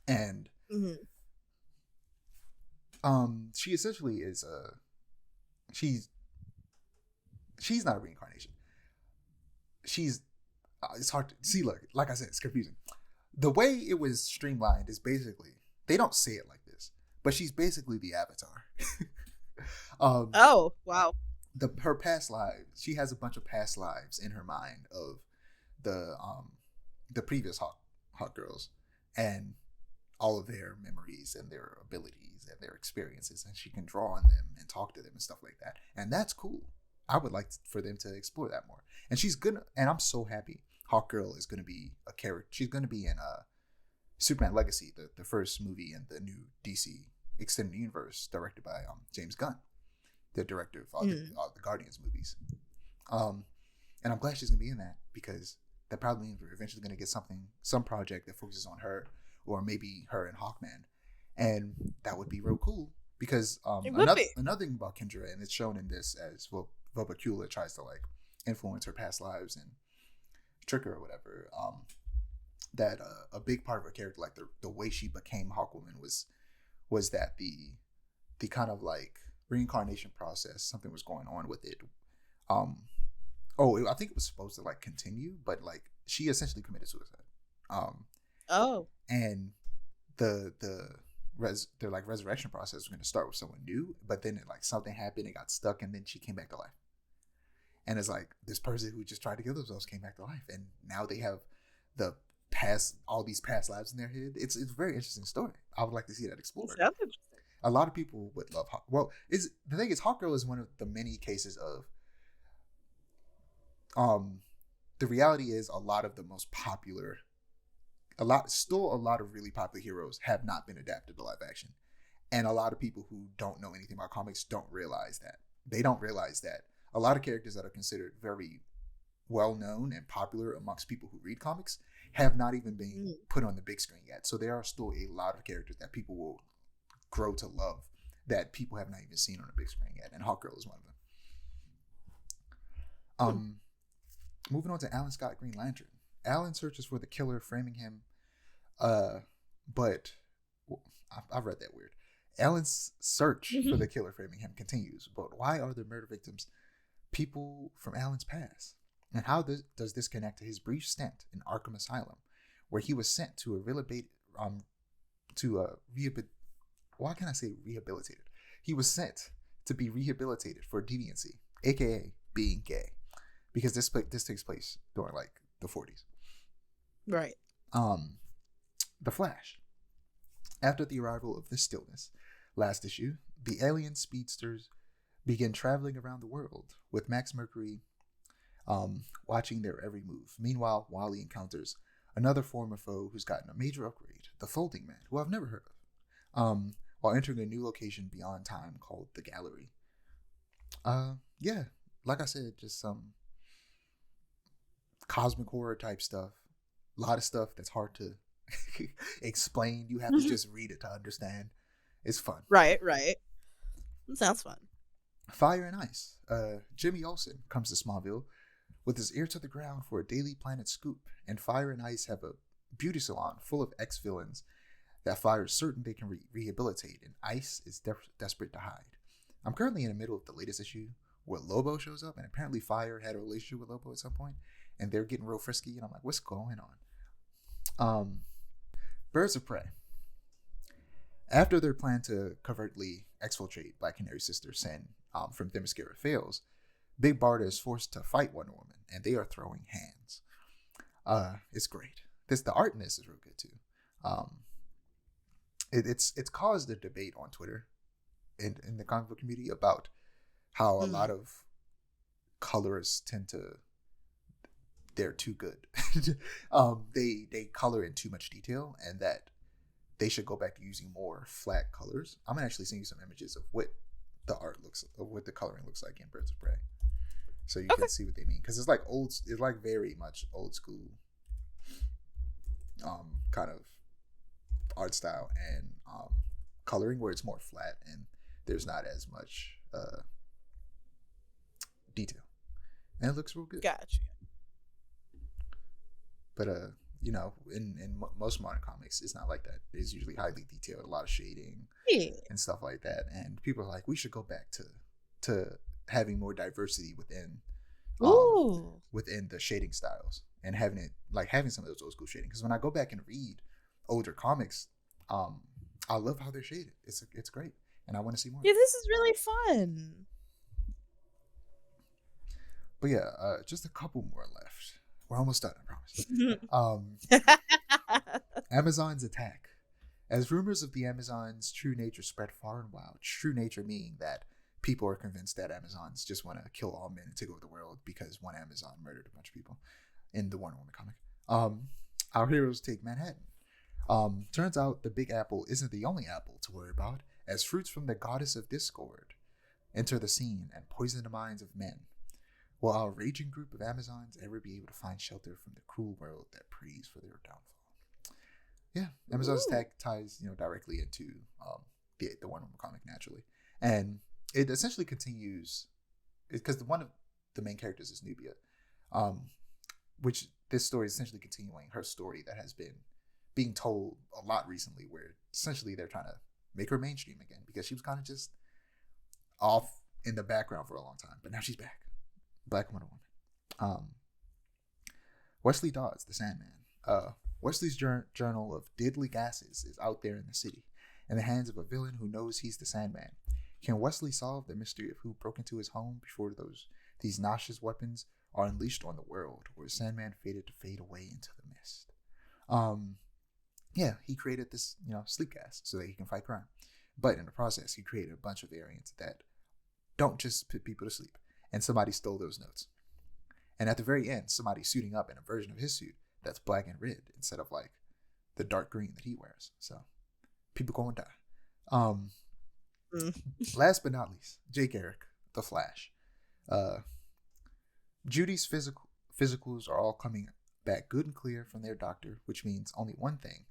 and she essentially is she's not a reincarnation. She's it's hard to see. Look, like I said, it's confusing. The way it was streamlined is basically, they don't say it like this, but she's basically the Avatar. Oh wow. Her past lives, she has a bunch of past lives in her mind of the previous Hawk girls, and all of their memories and their abilities and their experiences, and she can draw on them and talk to them and stuff like that, and that's cool. I would like for them to explore that more, and she's gonna, and I'm so happy Hawkgirl is gonna be a character. She's gonna be in Superman Legacy, the first movie in the new DC extended universe, directed by James Gunn, the director of all the Guardians movies. And I'm glad she's gonna be in that, because that probably means we're eventually gonna get some project that focuses on her, or maybe her and Hawkman, and that would be real cool. Because another thing about Kendra, and it's shown in this as well, Vobacula tries to like influence her past lives and trick her or whatever. That a big part of her character, like the way she became Hawkwoman, was that the kind of like reincarnation process, something was going on with it. I think it was supposed to like continue, but like she essentially committed suicide. And their like resurrection process was going to start with someone new, but then something happened, it got stuck, and then she came back to life. And it's like this person who just tried to kill themselves came back to life, and now they have all these past lives in their head. It's a very interesting story. I would like to see that explored. Sounds interesting. A lot of people would love the thing is, Hawkgirl is one of the many cases of the reality is a lot of the most popular, a lot of really popular heroes have not been adapted to live action, and a lot of people who don't know anything about comics don't realize that. They don't realize that a lot of characters that are considered very well known and popular amongst people who read comics have not even been put on the big screen yet. So there are still a lot of characters that people will grow to love that people have not even seen on the big screen yet, and Hawkgirl is one of them. Moving on to Alan Scott Green Lantern. Alan searches for the killer, framing him. But I've read that weird. Alan's search for the killer framing him continues. But why are the murder victims people from Alan's past? And how does this connect to his brief stint in Arkham Asylum, where he was sent to rehabilitated? He was sent to be rehabilitated for deviancy, aka being gay, because this takes place during like the 40s. Right. The Flash. After the arrival of the Stillness, last issue, the alien speedsters begin traveling around the world, with Max Mercury watching their every move. Meanwhile, Wally encounters another former foe who's gotten a major upgrade, the Folding Man, who I've never heard of, while entering a new location beyond time called the Gallery. Yeah, like I said, just some cosmic horror type stuff. A lot of stuff that's hard to explain. You have to just read it to understand. It's fun. Right. It sounds fun. Fire and Ice. Jimmy Olsen comes to Smallville with his ear to the ground for a Daily Planet scoop, and Fire and Ice have a beauty salon full of ex-villains that Fire is certain they can rehabilitate, and Ice is desperate to hide. I'm currently in the middle of the latest issue where Lobo shows up, and apparently Fire had a relationship with Lobo at some point, and they're getting real frisky, and I'm like, what's going on? Birds of Prey. After their plan to covertly exfiltrate Black Canary's sister Sin from Themyscira fails, Big Barda is forced to fight Wonder Woman, and they are throwing hands. It's great. The art in this is real good too. It's caused a debate on Twitter in the comic book community about how a lot of colorists they're too good. They color in too much detail, and that they should go back to using more flat colors. I'm gonna actually send you some images of what the coloring looks like in Birds of Prey, so you can see what they mean. Because it's like very much old school, kind of art style and coloring, where it's more flat and there's not as much detail. and it looks real good. Gotcha. But you know, in most modern comics, it's not like that. It's usually highly detailed, a lot of shading and stuff like that. And people are like, we should go back to having more diversity within the shading styles and having some of those old school shading. Because when I go back and read older comics, I love how they're shaded. It's great, and I want to see more. Yeah, this is really fun. But yeah, just a couple more left. We're almost done, I promise. Amazon's attack. As rumors of the Amazon's true nature spread far and wide, true nature meaning that people are convinced that Amazons just want to kill all men and take over the world because one Amazon murdered a bunch of people in the Wonder Woman comic. Our heroes take Manhattan. Turns out the Big Apple isn't the only apple to worry about, as fruits from the goddess of discord enter the scene and poison the minds of men. Will our raging group of Amazons ever be able to find shelter from the cruel world that prays for their downfall? Yeah, Amazon's attack ties directly into the Wonder Woman comic naturally, and it essentially continues because one of the main characters is Nubia, which this story is essentially continuing her story that has been being told a lot recently, where essentially they're trying to make her mainstream again because she was kind of just off in the background for a long time, but now she's back. Black Wonder Woman. Wesley Dodds, the Sandman. Wesley's journal of deadly gases is out there in the city, in the hands of a villain who knows he's the Sandman. Can Wesley solve the mystery of who broke into his home before these noxious weapons are unleashed on the world, or is Sandman fated to fade away into the mist? Yeah, he created this, sleep gas so that he can fight crime. But in the process, he created a bunch of variants that don't just put people to sleep. And somebody stole those notes. And at the very end, somebody's suiting up in a version of his suit that's black and red instead of like the dark green that he wears. So people gonna die. Last but not least, Jay Garrick, The Flash. Judy's physicals are all coming back good and clear from their doctor, which means only one thing.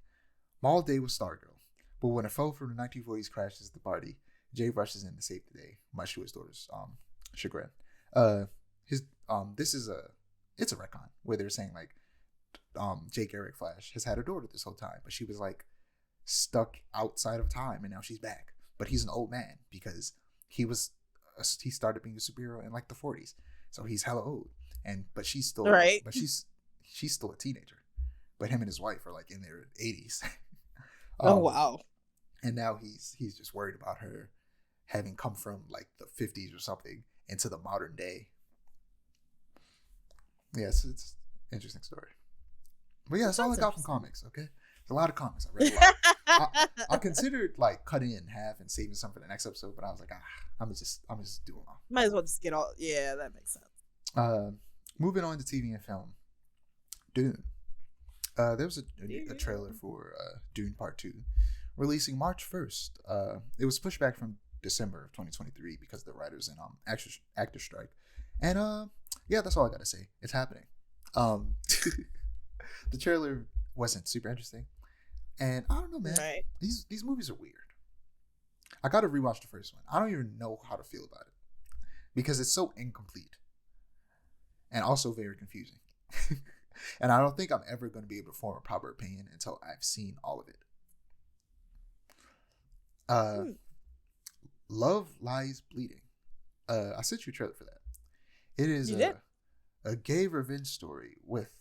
Maul Day was Stargirl. But when a foe from the 1940s crashes the party, Jay rushes in to save the day, much to his daughter's chagrin. It's a retcon where they're saying like Jay Garrick Flash has had a daughter this whole time, but she was like stuck outside of time and now she's back. But he's an old man because he started being a superhero in like the 40s, so he's hella old. But she's still right. But she's still a teenager. But him and his wife are like in their 80s. Oh wow! And now he's just worried about her having come from like the 50s or something into the modern day. Yes, it's an interesting story. But yeah, that's all I got from comics. Okay, there's a lot of comics. I read a lot. I considered like cutting it in half and saving some for the next episode, but I was like, I'm just doing them all. Might as well just get all. Yeah, that makes sense. Moving on to TV and film. Dune. There was a trailer for Dune Part 2, releasing March 1st. It was pushed back from December of 2023 because of the writers and actor strike. And yeah, that's all I gotta say. It's happening. The trailer wasn't super interesting, and I don't know, man. Right. These movies are weird. I gotta rewatch the first one. I don't even know how to feel about it because it's so incomplete and also very confusing. And I don't think I'm ever going to be able to form a proper opinion until I've seen all of it. Love Lies Bleeding. I sent you a trailer for that. It is a gay revenge story with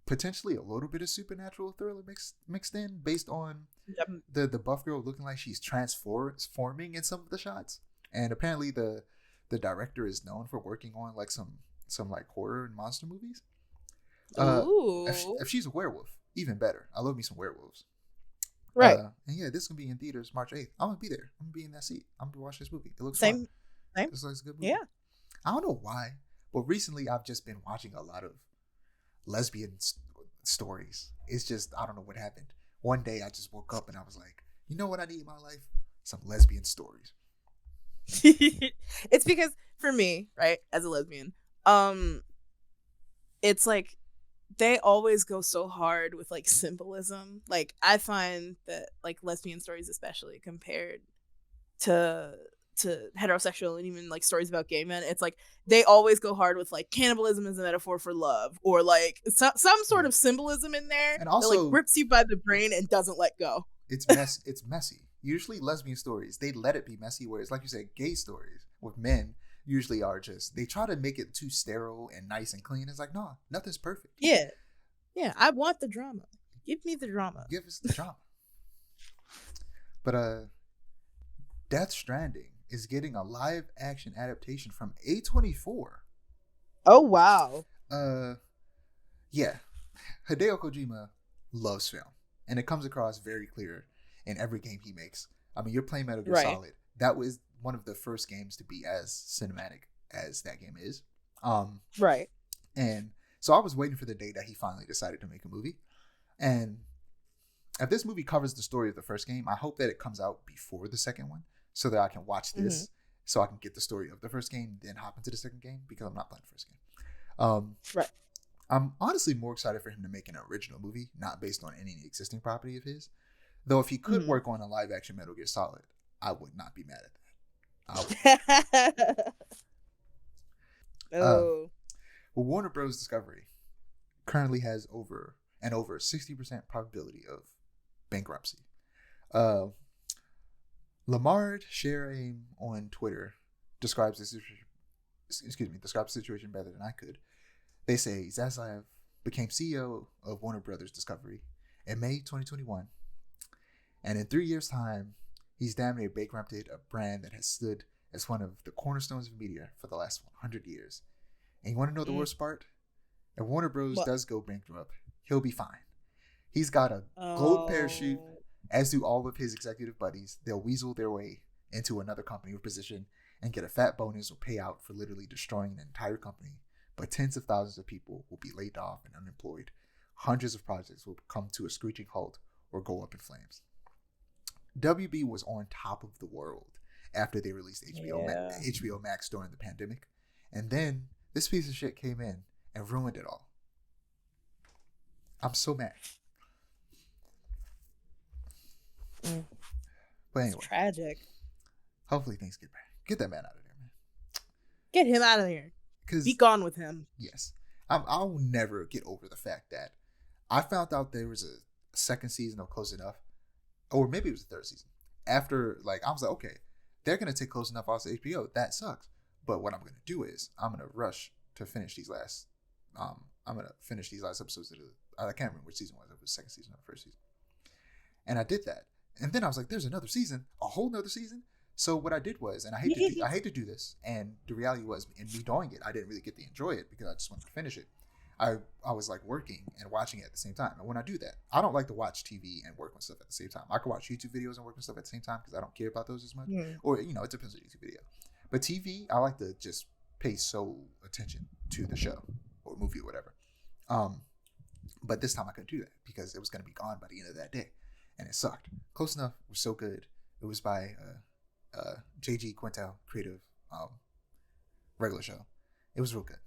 potentially a little bit of supernatural thriller mixed in, based on the buff girl looking like she's transforming in some of the shots. And apparently the director is known for working on like some like horror and monster movies. If she's a werewolf, even better. I love me some werewolves. Right. And yeah, this is gonna be in theaters March 8th. I'm gonna be there. I'm gonna be in that seat. I'm gonna watch this movie. It looks fun. Same. This looks like a good movie. Yeah. I don't know why, but recently I've just been watching a lot of lesbian stories. It's just, I don't know what happened. One day I just woke up and I was like, you know what I need in my life? Some lesbian stories. It's because for me, right, as a lesbian, it's like they always go so hard with like symbolism. Like I find that like lesbian stories, especially compared to to heterosexual and even like stories about gay men, it's like they always go hard with like cannibalism as a metaphor for love, or like some sort of symbolism in there And that like also, grips you by the brain and doesn't let go. it's messy. Usually lesbian stories, they let it be messy, whereas like you said, gay stories with men usually are just, they try to make it too sterile and nice and clean. It's like, no, nothing's perfect. Yeah. Yeah, I want the drama. Give me the drama. Give us the drama. But Death Stranding is getting a live action adaptation from A24. Oh wow. Yeah. Hideo Kojima loves film, and it comes across very clear in every game he makes. I mean, you're playing Metal Gear Solid. That was one of the first games to be as cinematic as that game is. Right. And so I was waiting for the day that he finally decided to make a movie. And if this movie covers the story of the first game, I hope that it comes out before the second one so that I can watch this, so I can get the story of the first game, then hop into the second game, because I'm not playing the first game. Right. I'm honestly more excited for him to make an original movie, not based on any existing property of his. Though if he could work on a live action Metal Gear Solid, I would not be mad at that. Oh. Well, Warner Bros. Discovery currently has over 60% probability of bankruptcy. Lamard Sheraim on Twitter describes the situation better than I could. They say Zaslav became CEO of Warner Brothers Discovery in May 2021, and in 3 years' time, he's damn near bankrupted a brand that has stood as one of the cornerstones of media for the last 100 years. And you want to know the worst part? If Warner Bros. Does go bankrupt, he'll be fine. He's got a gold parachute, as do all of his executive buddies. They'll weasel their way into another company or position and get a fat bonus or payout for literally destroying an entire company. But tens of thousands of people will be laid off and unemployed. Hundreds of projects will come to a screeching halt or go up in flames. WB was on top of the world after they released HBO Max during the pandemic. And then this piece of shit came in and ruined it all. I'm so mad. But anyway. It's tragic. Hopefully things get better. Get that man out of there, man. Get him out of here. Be gone with him. Yes. I'll never get over the fact that I found out there was a second season of Close Enough, or maybe it was the third season. After, I was like, okay, they're going to take Close Enough off of HBO. That sucks. But what I'm going to do is I'm going to rush to finish these last episodes of I can't remember which season it was. It was the second season or the first season. And I did that. And then I was like, there's another season, a whole nother season. So what I did was, and I hate to do this, and the reality was, in me doing it, I didn't really get to enjoy it because I just wanted to finish it. I was working and watching it at the same time. And when I do that, I don't like to watch TV and work on stuff at the same time. I can watch YouTube videos and work on stuff at the same time because I don't care about those as much. Or, it depends on the YouTube video. But TV, I like to just pay sole attention to the show or movie or whatever. But this time I couldn't do that because it was going to be gone by the end of that day. And it sucked. Close Enough was so good. It was by J.G. Quintel, creative regular show. It was real good.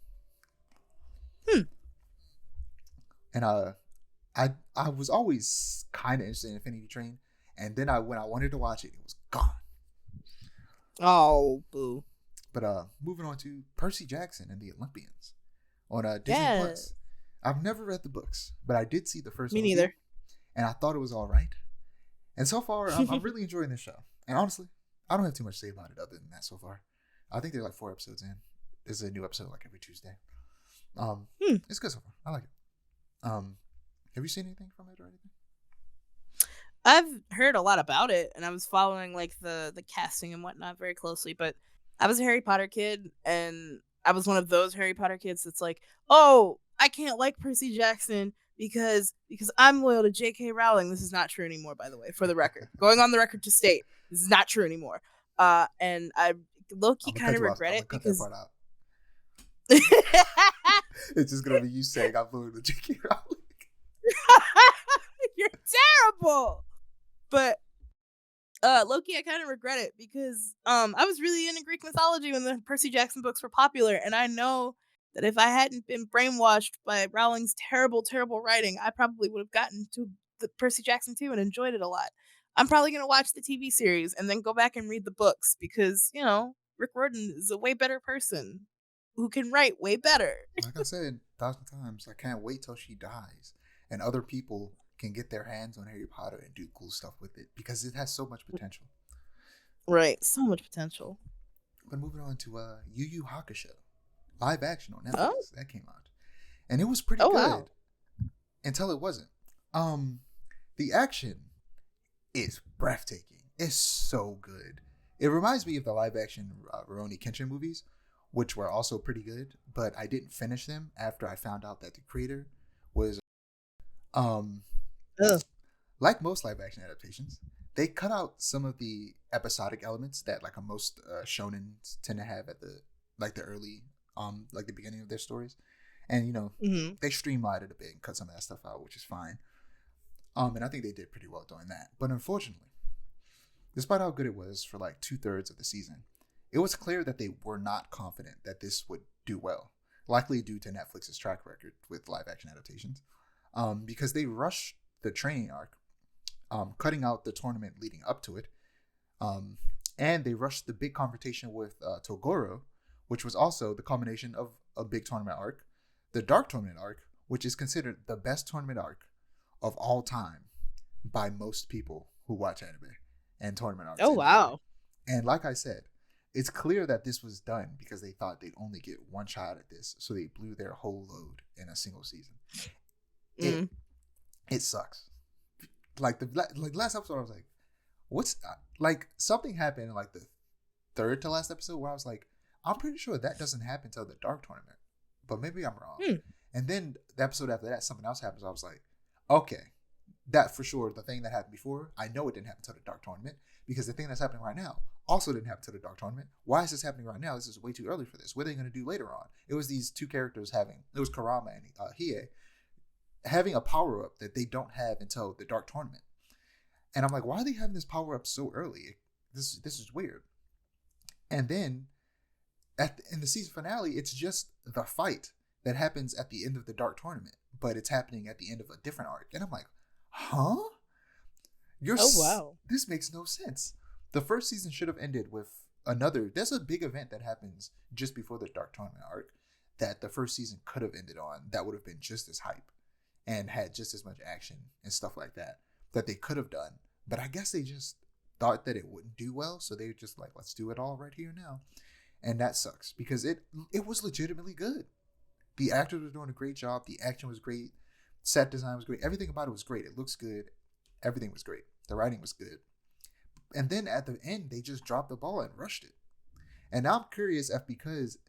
And I was always kind of interested in Infinity Train, and then when I wanted to watch it, it was gone. Oh, boo. But moving on to Percy Jackson and the Olympians on Disney Plus. I've never read the books, but I did see the first one. Me neither. And I thought it was all right. And so far, I'm really enjoying this show. And honestly, I don't have too much to say about it other than that so far. I think there's 4 episodes in. There's a new episode every Tuesday. It's good so far. I like it. Have you seen anything from it or anything? I've heard a lot about it, and I was following the casting and whatnot very closely. But I was a Harry Potter kid, and I was one of those Harry Potter kids that's like, oh, I can't like Percy Jackson because I'm loyal to J.K. Rowling. This is not true anymore, by the way, for the record. Going on the record to state, this is not true anymore. And I low-key kind of regret it because... Cut that part out. It's just going to be you saying I'm loyal to J.K. Rowling. You're terrible! But low-key, I kind of regret it because I was really into Greek mythology when the Percy Jackson books were popular, and I know that if I hadn't been brainwashed by Rowling's terrible, terrible writing, I probably would have gotten to the Percy Jackson too and enjoyed it a lot. I'm probably gonna watch the TV series and then go back and read the books because, Rick Riordan is a way better person who can write way better. Like I said 1,000 times, I can't wait till she dies and other people can get their hands on Harry Potter and do cool stuff with it because it has so much potential. Right. So much potential. But moving on to YuYu Hakusho, live action on Netflix. Oh. That came out, and it was pretty good wow. until it wasn't. The action is breathtaking. It's so good. It reminds me of the live action Rurouni Kenshin movies, which were also pretty good, but I didn't finish them after I found out that the creator was like most live action adaptations. They cut out some of the episodic elements that like most shonens tend to have at the early like the beginning of their stories, and they streamlined it a bit and cut some of that stuff out, which is fine. And I think they did pretty well doing that. But unfortunately, despite how good it was for like 2/3 of the season, it was clear that they were not confident that this would do well, likely due to Netflix's track record with live action adaptations, because they rushed the training arc, cutting out the tournament leading up to it, and they rushed the big confrontation with Toguro, which was also the culmination of a big tournament arc, the Dark Tournament arc, which is considered the best tournament arc of all time by most people who watch anime and tournament arcs. Oh, wow. And like I said, it's clear that this was done because they thought they'd only get one shot at this, so they blew their whole load in a single season. It sucks. Like last episode, I was like, "What's like?" Something happened in like the third to last episode where I was like, "I'm pretty sure that doesn't happen until the Dark Tournament, but maybe I'm wrong." And then the episode after that, something else happens. I was like, "Okay, that for sure. The thing that happened before, I know it didn't happen until the Dark Tournament because the thing that's happening right now also didn't happen until the Dark Tournament. Why is this happening right now? This is way too early for this. What are they going to do later on?" It was these two characters it was Karama and Hiei, having a power up that they don't have until the Dark Tournament. And I'm like, why are they having this power up so early? This is weird. And then in the season finale, it's just the fight that happens at the end of the Dark Tournament, but it's happening at the end of a different arc. And I'm like, huh? Wow. This makes no sense. The first season should have ended with there's a big event that happens just before the Dark Tournament arc that the first season could have ended on that would have been just as hype and had just as much action and stuff like that they could have done. But I guess they just thought that it wouldn't do well, so they were just like, let's do it all right here now. And that sucks because it was legitimately good. The actors were doing a great job. The action was great. Set design was great. Everything about it was great. It looks good. Everything was great. The writing was good. And then at the end, they just dropped the ball and rushed it. And now I'm curious if because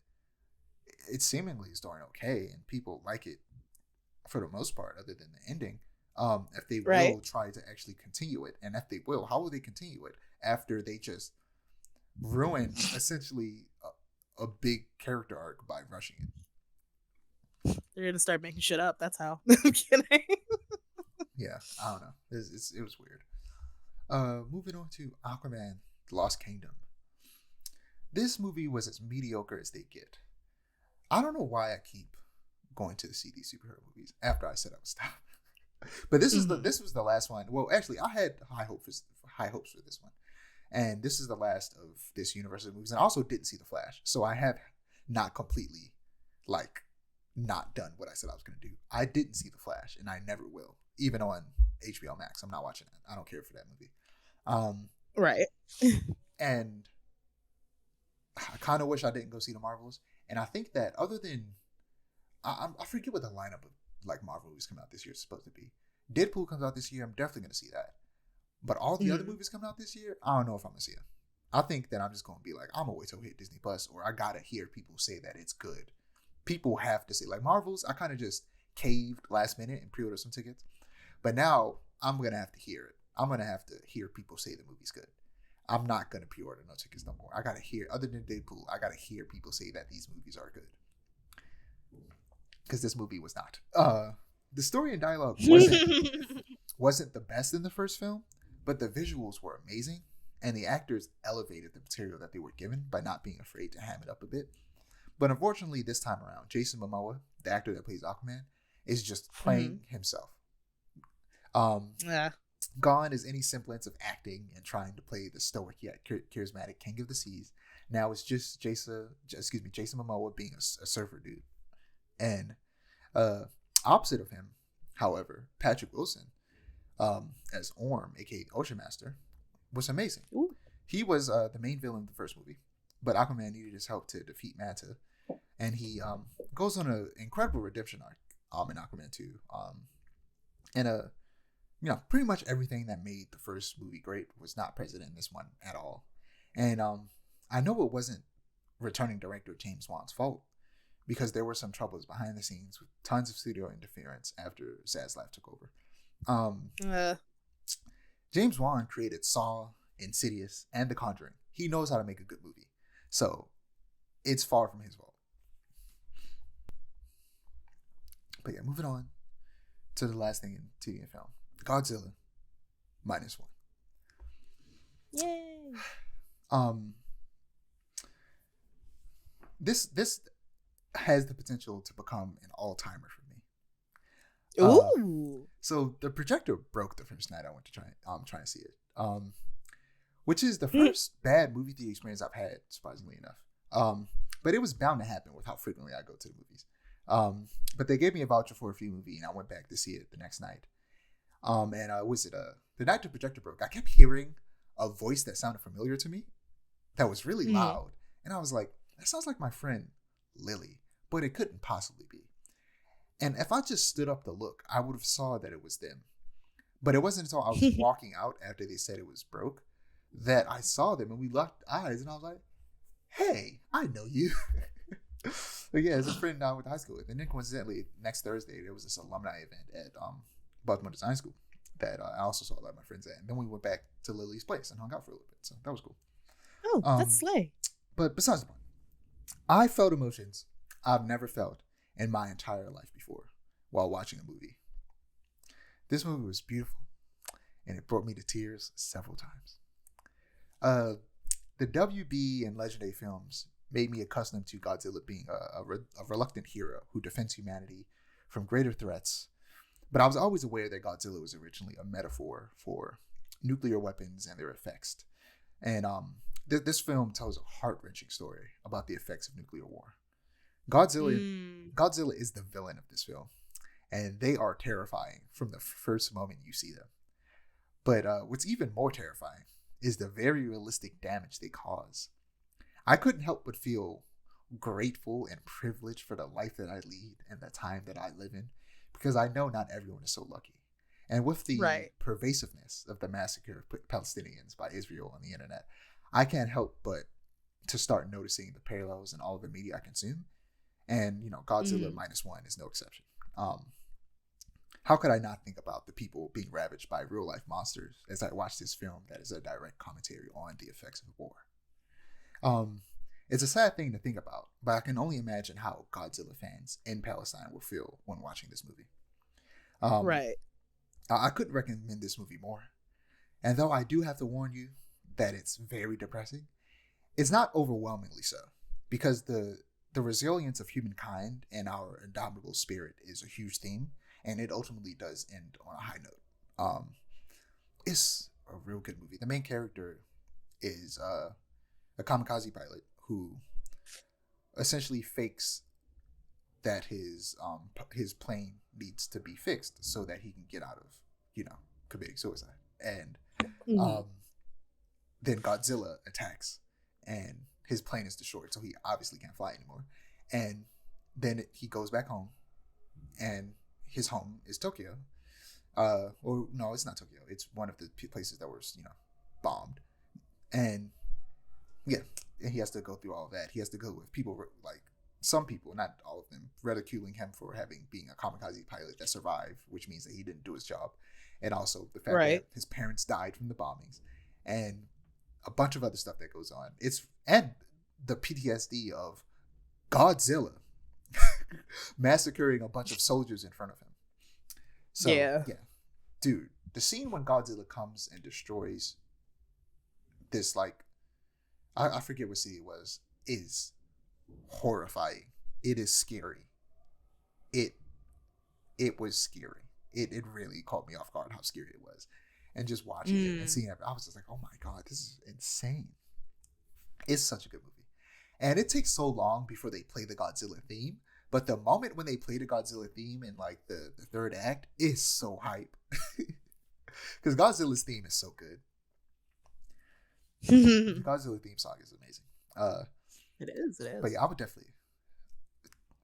it seemingly is doing okay and people like it for the most part, other than the ending, if they will try to actually continue it. And if they will, how will they continue it after they just ruined essentially a big character arc by rushing it? They're going to start making shit up. That's how. I'm kidding. Yeah, I don't know. It was weird. Moving on to Aquaman, The Lost Kingdom. This movie was as mediocre as they get. I don't know why I keep going to see these superhero movies after I said I would stop. But this was the last one. Well, actually, I had high hopes for this one, and this is the last of this universe of movies. And I also didn't see The Flash, so I have not completely not done what I said I was going to do. I didn't see The Flash, and I never will, even on HBO Max. I'm not watching it. I don't care for that movie. Right. And I kind of wish I didn't go see the Marvels. And I think that other than I forget what the lineup of Marvel movies come out this year is supposed to be. Deadpool comes out this year. I'm definitely going to see that. But all the other movies coming out this year, I don't know if I'm going to see them. I think that I'm just going to be like, I'm going to wait till we hit Disney Plus, or I got to hear people say that it's good. People have to say, Marvels, I kind of just caved last minute and pre-ordered some tickets. But now I'm going to have to hear it. I'm going to have to hear people say the movie's good. I'm not going to pre-order no tickets no more. I got to hear, other than Deadpool, I got to hear people say that these movies are good. Because this movie was not. The story and dialogue wasn't the best in the first film, but the visuals were amazing, and the actors elevated the material that they were given by not being afraid to ham it up a bit. But unfortunately, this time around, Jason Momoa, the actor that plays Aquaman, is just playing himself. Yeah. Gone is any semblance of acting and trying to play the stoic yet charismatic king of the seas. Now it's just Jason Momoa being a surfer dude. And opposite of him, however, Patrick Wilson, as Orm, aka Ocean Master, was amazing. Ooh. He was the main villain of the first movie, but Aquaman needed his help to defeat Manta, and he goes on an incredible redemption arc in Aquaman 2. And pretty much everything that made the first movie great was not present in this one at all. And I know it wasn't returning director James Wan's fault, because there were some troubles behind the scenes with tons of studio interference after Zaslav took over. James Wan created Saw, Insidious, and The Conjuring. He knows how to make a good movie. So it's far from his fault. But yeah, moving on to the last thing in TV and film. Godzilla Minus. Yay! This has the potential to become an all-timer for me. Ooh. So the projector broke the first night I went to try to see it. Which is the first bad movie theater experience I've had, surprisingly enough. But it was bound to happen with how frequently I go to the movies. But they gave me a voucher for a free movie, and I went back to see it the next night. The night the projector broke, I kept hearing a voice that sounded familiar to me that was really loud. And I was like, that sounds like my friend Lily, but it couldn't possibly be. And if I just stood up to look, I would have saw that it was them. But it wasn't until I was walking out after they said it was broke that I saw them, and we locked eyes, and I was like, hey, I know you. But yeah, it's a friend I went to high school with. And then coincidentally, next Thursday, there was this alumni event at Baltimore Design School that I also saw a lot of my friends at. And then we went back to Lily's place and hung out for a little bit. So that was cool. Oh, that's slay. But besides the point, I felt emotions I've never felt in my entire life before while watching a movie. This movie was beautiful, and it brought me to tears several times. The WB and Legendary films made me accustomed to Godzilla being a reluctant hero who defends humanity from greater threats. But I was always aware that Godzilla was originally a metaphor for nuclear weapons and their effects. And this film tells a heart-wrenching story about the effects of nuclear war. Godzilla is the villain of this film, and they are terrifying from the first moment you see them. But what's even more terrifying is the very realistic damage they cause. I couldn't help but feel grateful and privileged for the life that I lead and the time that I live in, because I know not everyone is so lucky. And with the pervasiveness of the massacre of Palestinians by Israel on the internet, I can't help but to start noticing the parallels in all of the media I consume. And, Godzilla Minus One is no exception. How could I not think about the people being ravaged by real life monsters as I watch this film that is a direct commentary on the effects of war? It's a sad thing to think about, but I can only imagine how Godzilla fans in Palestine will feel when watching this movie. I couldn't recommend this movie more. And though I do have to warn you that it's very depressing, it's not overwhelmingly so, because the resilience of humankind and our indomitable spirit is a huge theme, and it ultimately does end on a high note. It's a real good movie. The main character is a kamikaze pilot who essentially fakes that his plane needs to be fixed so that he can get out of committing suicide. And then Godzilla attacks, and his plane is destroyed, so he obviously can't fly anymore. And then he goes back home, and his home is Tokyo. Or no, it's not Tokyo. It's one of the places that was bombed. And yeah, and he has to go through all of that. He has to go with people like some people, not all of them, ridiculing him for being a kamikaze pilot that survived, which means that he didn't do his job. And also the fact that his parents died from the bombings, and a bunch of other stuff that goes on. And the PTSD of Godzilla massacring a bunch of soldiers in front of him. So yeah, dude, the scene when Godzilla comes and destroys this, I forget what city it was, is horrifying. It is scary. It was scary. It really caught me off guard how scary it was. and just watching it and seeing it. I was just like, oh my god, this is insane. It's such a good movie. And it takes so long before they play the Godzilla theme. But the moment when they play the Godzilla theme in like the third act is so hype. Because Godzilla's theme is so good. The Godzilla theme song is amazing. It is. But yeah, I would definitely.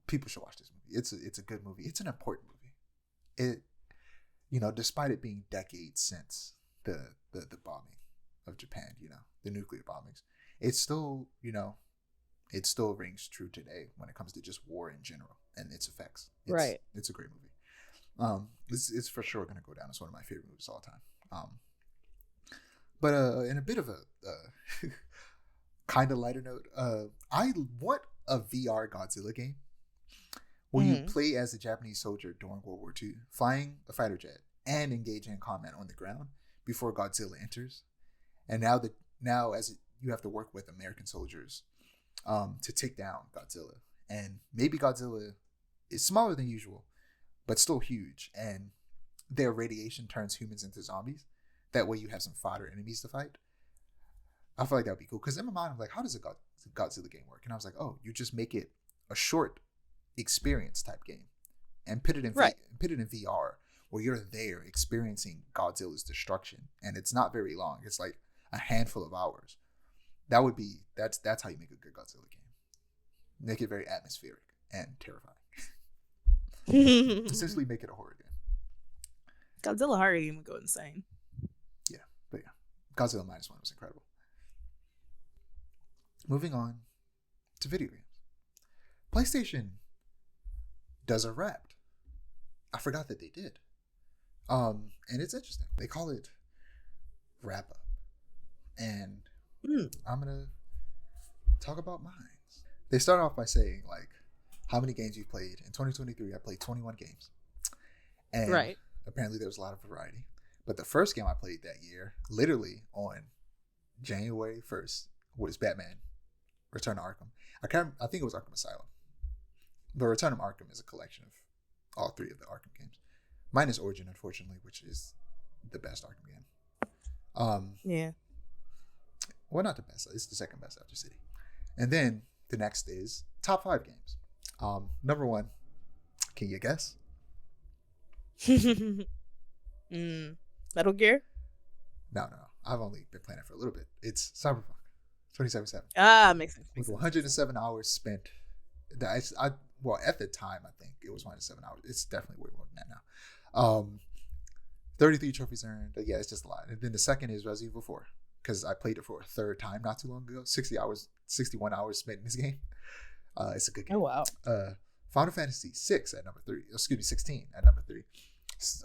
People should watch this movie. It's a good movie. It's an important movie. It, despite it being decades since the bombing of Japan, the nuclear bombings, it's still, it still rings true today when it comes to just war in general and its effects. It's a great movie. It's for sure going to go down as one of my favorite movies of all time. But in a bit of a kind of lighter note, I want a VR Godzilla game where you play as a Japanese soldier during World War II, flying a fighter jet and engaging in combat on the ground before Godzilla enters. And you have to work with American soldiers to take down Godzilla. And maybe Godzilla is smaller than usual, but still huge. And their radiation turns humans into zombies. That way you have some fodder enemies to fight. I feel like that would be cool. Because in my mind, I'm like, how does a Godzilla game work? And I was like, oh, you just make it a short experience type game and put it in VR where you're there experiencing Godzilla's destruction. And it's not very long. It's like a handful of hours. That's how you make a good Godzilla game. Make it very atmospheric and terrifying. Essentially make it a horror game. Godzilla horror game would go insane. Yeah, but yeah. Godzilla Minus was incredible. Moving on to video games. PlayStation does a Wrapped. I forgot that they did. And it's interesting. They call it Wrap Up. And I'm going to talk about mine. They start off by saying, like, how many games you've played. In 2023, I played 21 games. And apparently there was a lot of variety. But the first game I played that year, literally on January 1st, was Batman Return to Arkham. I think it was Arkham Asylum. But Return to Arkham is a collection of all three of the Arkham games. Minus Origin, unfortunately, which is the best Arkham game. Yeah. Well, not the best. It's the second best after City. And then the next is top 5 games. Number 1, can you guess? Metal Gear? No. I've only been playing it for a little bit. It's Cyberpunk 2077. Makes sense. With 107 hours spent. At the time, I think it was 107 hours. It's definitely way more than that now. 33 trophies earned. Yeah, it's just a lot. And then the second is Resident Evil 4. Because I played it for a third time not too long ago. 61 hours spent in this game. It's a good game. Oh, wow. Final Fantasy 6 at number 3. 16 at number 3.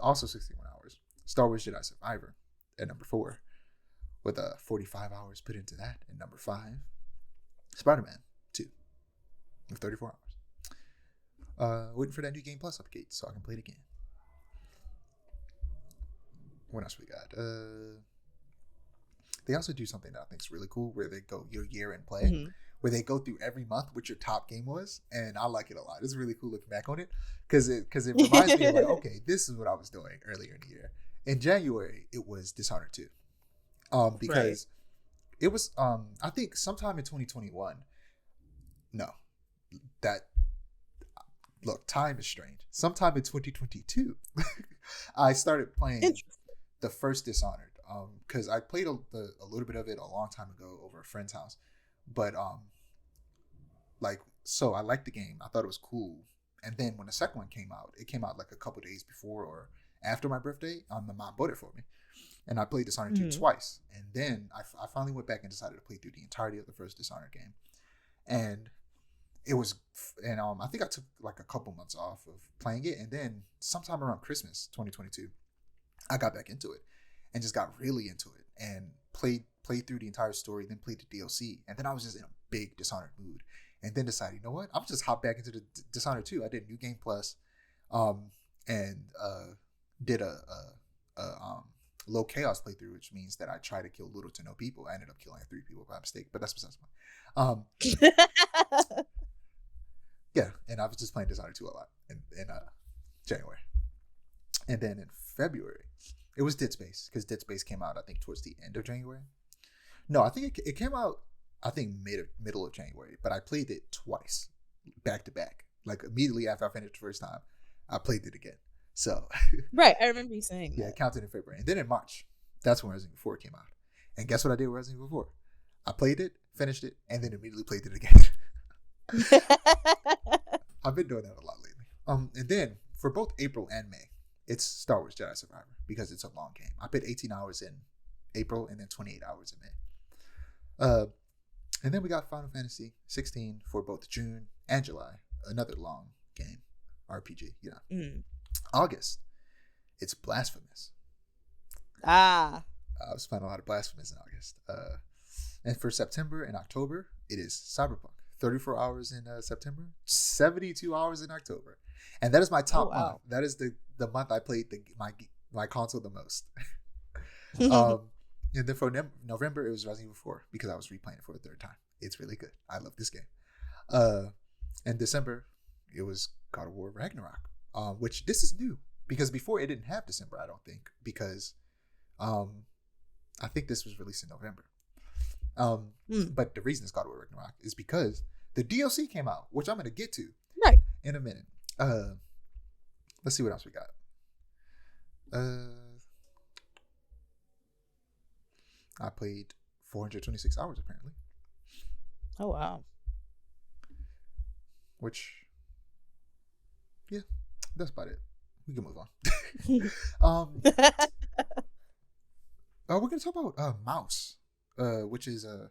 Also 61 hours. Star Wars Jedi Survivor at number 4. With 45 hours put into that at number 5. Spider-Man 2 with 34 hours. Waiting for that new Game Plus update so I can play it again. What else we got? They also do something that I think is really cool where they go your year in play, where they go through every month what your top game was, and I like it a lot. It's really cool looking back on it because it reminds me of like, okay, this is what I was doing earlier in the year. In January, it was Dishonored 2, because it was I think sometime in 2021. No, look, time is strange. Sometime in 2022, I started playing the first Dishonored. Because I played a little bit of it a long time ago over a friend's house, but so I liked the game. I thought it was cool, and then when the second one came out, it came out like a couple days before or after my birthday. My mom bought it for me, and I played Dishonored 2 twice, and then I finally went back and decided to play through the entirety of the first Dishonored game, and it was, and I think I took like a couple months off of playing it, and then sometime around Christmas 2022, I got back into it. And just got really into it and played through the entire story, then played the DLC. And then I was just in a big Dishonored mood. And then decided, you know what? I'll just hop back into the Dishonored 2. I did New Game Plus and did a low chaos playthrough, which means that I try to kill little to no people. I ended up killing 3 people by mistake, but that's besides the point. Yeah, and I was just playing Dishonored 2 a lot in January. And then in February, It was Dead Space because Dead Space came out I think towards the end of January. No, I think it came out I think middle of January, but I played it twice, back to back. Like immediately after I finished the first time, I played it again. So right, I remember you saying yeah, that. it counted in February, and then in March, that's when Resident Evil 4 came out. And guess what I did with Resident Evil 4? I played it, finished it, and then immediately played it again. I've been doing that a lot lately. And then for both April and May, it's Star Wars Jedi Survivor because it's a long game. I put 18 hours in April and then 28 hours in May. And then we got Final Fantasy 16 for both June and July, another long game, RPG. August, it's Blasphemous. I was playing a lot of Blasphemous in August. And for September and October, it is Cyberpunk. 34 hours in September, 72 hours in October. And that is my top month. That is the month I played my console the most. And then for November, it was Resident Evil 4 because I was replaying it for the third time. It's really good. I love this game. And December, it was God of War Ragnarok, which this is new because before it didn't have December, I don't think, because I think this was released in November. But the reason it's God of War Ragnarok is because the DLC came out, which I'm going to get to in a minute. Let's see what else we got. I played 426 hours apparently. Oh wow. Which, yeah, that's about it. We can move on. We're going to talk about Mouse, which is a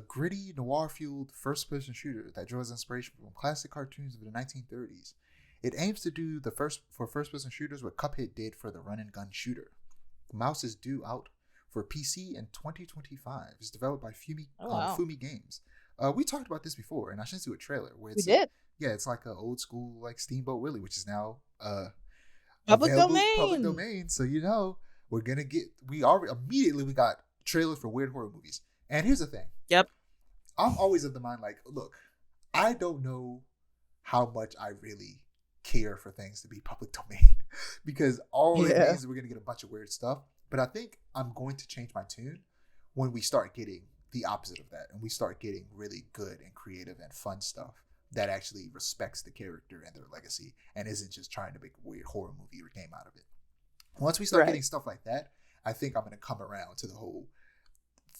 gritty, noir-fueled first-person shooter that draws inspiration from classic cartoons of the 1930s. It aims to do first-person shooters what Cuphead did for the run-and-gun shooter. Mouse is due out for PC in 2025. It's developed by Fumi Games. We talked about this before, and I sent you a trailer. Where it's, we did. Yeah, it's like an old school like Steamboat Willie, which is now public domain. So we're gonna get. We got trailers for weird horror movies. And here's the thing. Yep. I'm always of the mind like, look, I don't know how much I really care for things to be public domain because all it means is we're gonna get a bunch of weird stuff. But I think I'm going to change my tune when we start getting the opposite of that and we start getting really good and creative and fun stuff that actually respects the character and their legacy and isn't just trying to make a weird horror movie or game out of it. Once we start getting stuff like that, I think I'm going to come around to the whole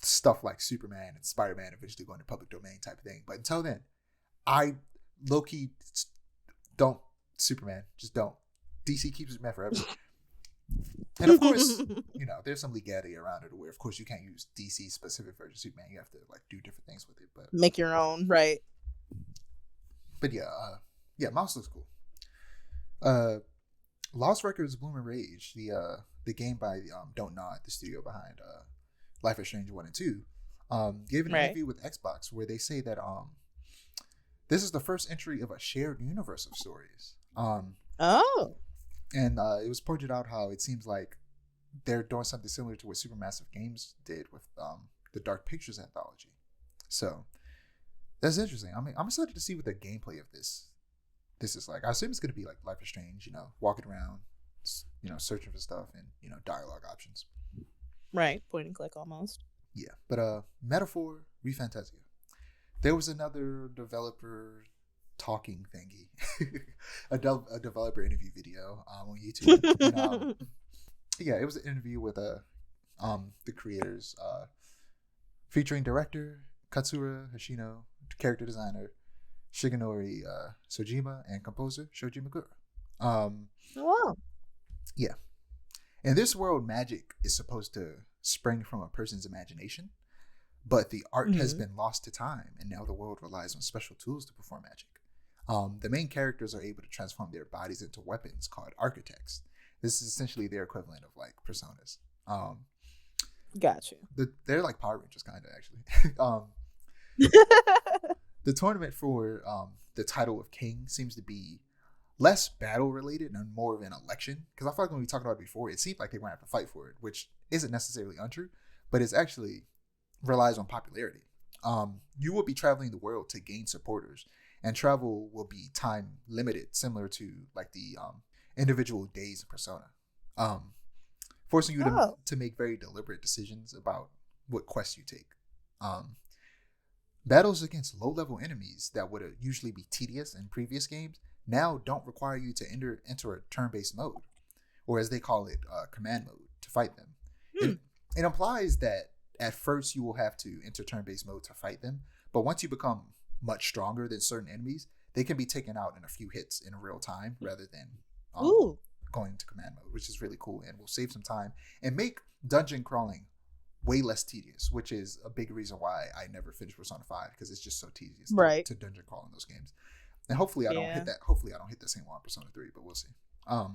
stuff like Superman and Spider-Man eventually going to public domain type of thing. But until then, I low-key don't Superman. Just don't. DC keeps Superman forever. And of course, there's some legality around it where, of course, you can't use DC specific version of Superman. You have to do different things with it, but make your own, right? But yeah, Mouse looks cool. Lost Records Bloom and Rage, the game by Don't Nod, the studio behind Life is Strange 1 and 2, gave an interview with Xbox where they say that this is the first entry of a shared universe of stories. And it was pointed out how it seems like they're doing something similar to what Supermassive Games did with the Dark Pictures anthology. So that's interesting. I'm excited to see what the gameplay of this is like. I assume it's going to be like Life is Strange, walking around, searching for stuff and, dialogue options. Right. Point and click almost. Yeah. But Metaphor ReFantazio. There was another developer talking thingy, a developer interview video on YouTube. And, it was an interview with the creators, featuring director Katsura Hoshino, character designer Shigenori Sojima, and composer Shoji Megura. Wow. Yeah. In this world, magic is supposed to spring from a person's imagination, but the art has been lost to time, and now the world relies on special tools to perform magic. The main characters are able to transform their bodies into weapons called architects. This is essentially their equivalent of like personas. Gotcha. They're like Power Rangers, kind of actually. The tournament for the title of king seems to be less battle related and more of an election. Because I feel like when we talked about it before, it seemed like they were going to have to fight for it, which isn't necessarily untrue, but it's actually relies on popularity. You will be traveling the world to gain supporters, and travel will be time limited, similar to like the individual days of Persona. forcing you Oh. to make very deliberate decisions about what quests you take. Battles against low-level enemies that would usually be tedious in previous games now don't require you to enter a turn-based mode, or as they call it, command mode, to fight them. It implies that at first you will have to enter turn-based mode to fight them, but once you become much stronger than certain enemies, they can be taken out in a few hits in real time rather than going to command mode, which is really cool and will save some time and make dungeon crawling way less tedious, which is a big reason why I never finished Persona 5, because it's just so tedious to dungeon crawl in those games. And hopefully I don't hit that. Hopefully I don't hit the same one on Persona 3, but we'll see. Oh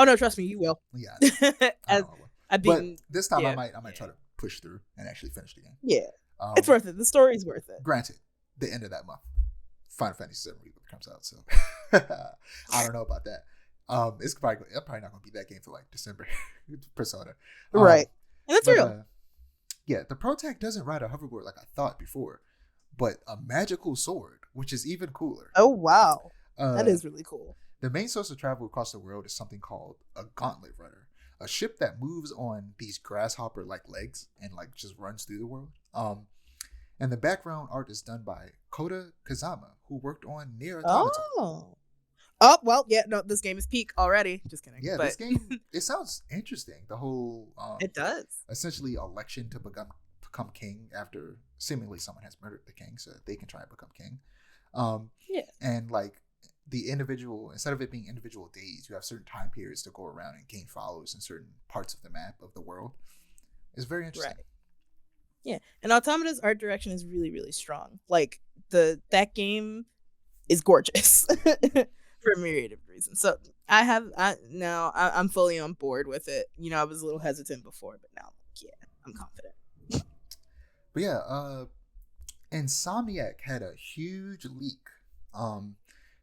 no, trust me, you will. Yeah. But this time I might try to push through and actually finish the game. Yeah. It's worth it. The story's worth it. Granted, the end of that month, Final Fantasy VII Reboot comes out, so I don't know about that. It's probably not going to be that game for like December. Persona, right? And that's real. Yeah, the Protag doesn't ride a hoverboard like I thought before, but a magical sword, which is even cooler. Oh wow, that is really cool. The main source of travel across the world is something called a gauntlet runner, a ship that moves on these grasshopper-like legs and like just runs through the world. And the background art is done by Kota Kazama, who worked on Nier Automata. Oh, well, yeah, no, this game is peak already. Just kidding. Yeah, this game, it sounds interesting. The whole... it does. Essentially, election to become king after seemingly someone has murdered the king, so that they can try and become king. And, like, the individual... Instead of it being individual days, you have certain time periods to go around and gain followers in certain parts of the map of the world. It's very interesting. Right. Yeah, and Automata's art direction is really, really strong. Like, that game is gorgeous. For a myriad of reasons. So I'm fully on board with it. You know, I was a little hesitant before, but now I'm confident. But yeah, Insomniac had a huge leak.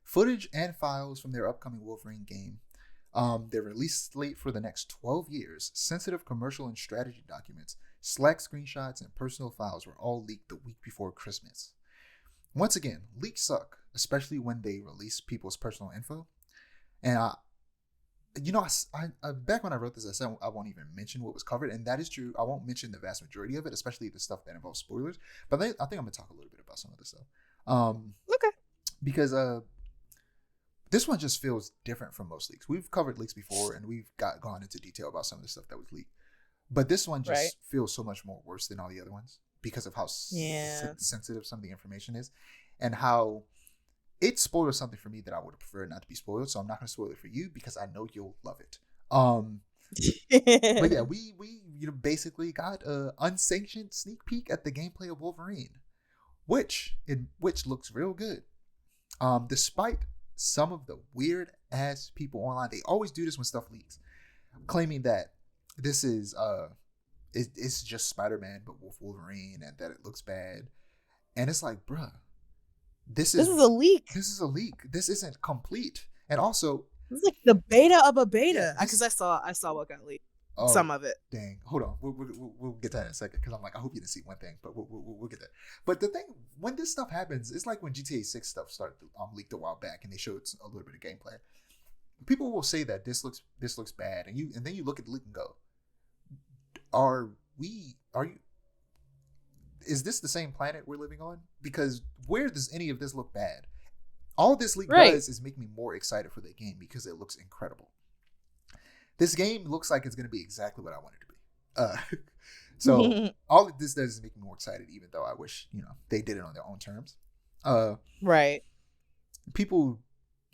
Footage and files from their upcoming Wolverine game. Their release slate for the next 12 years, sensitive commercial and strategy documents, Slack screenshots, and personal files were all leaked the week before Christmas. Once again, leaks suck, especially when they release people's personal info. And I back when I wrote this, I said I won't even mention what was covered, and that is true. I won't mention the vast majority of it, especially the stuff that involves spoilers. But I think I'm gonna talk a little bit about some of this stuff. Okay. Because this one just feels different from most leaks. We've covered leaks before, and we've gone into detail about some of the stuff that was leaked. But this one just feels so much more worse than all the other ones because of how sensitive some of the information is, and how it spoiled something for me that I would have preferred not to be spoiled. So I'm not going to spoil it for you because I know you'll love it. But yeah, we basically got an unsanctioned sneak peek at the gameplay of Wolverine, which looks real good. Despite some of the weird ass people online, they always do this when stuff leaks, claiming that this is it's just Spider-Man but with Wolverine and that it looks bad. And it's like, bruh, this is a leak. This is a leak. This isn't complete. And also, it's like the beta of a beta. Because I saw what got leaked. Some of it. Dang. Hold on. We'll get to that in a second because I'm like, I hope you didn't see one thing, but we'll get that. But the thing, when this stuff happens, it's like when GTA 6 stuff started leaked a while back and they showed a little bit of gameplay. People will say that this looks bad, and then you look at the leak and go, is this the same planet we're living on? Because where does any of this look bad? All this leak does is make me more excited for the game because it looks incredible. This game looks like it's going to be exactly what I want it to be. So all of this does is make me more excited, even though I wish, they did it on their own terms. Right. People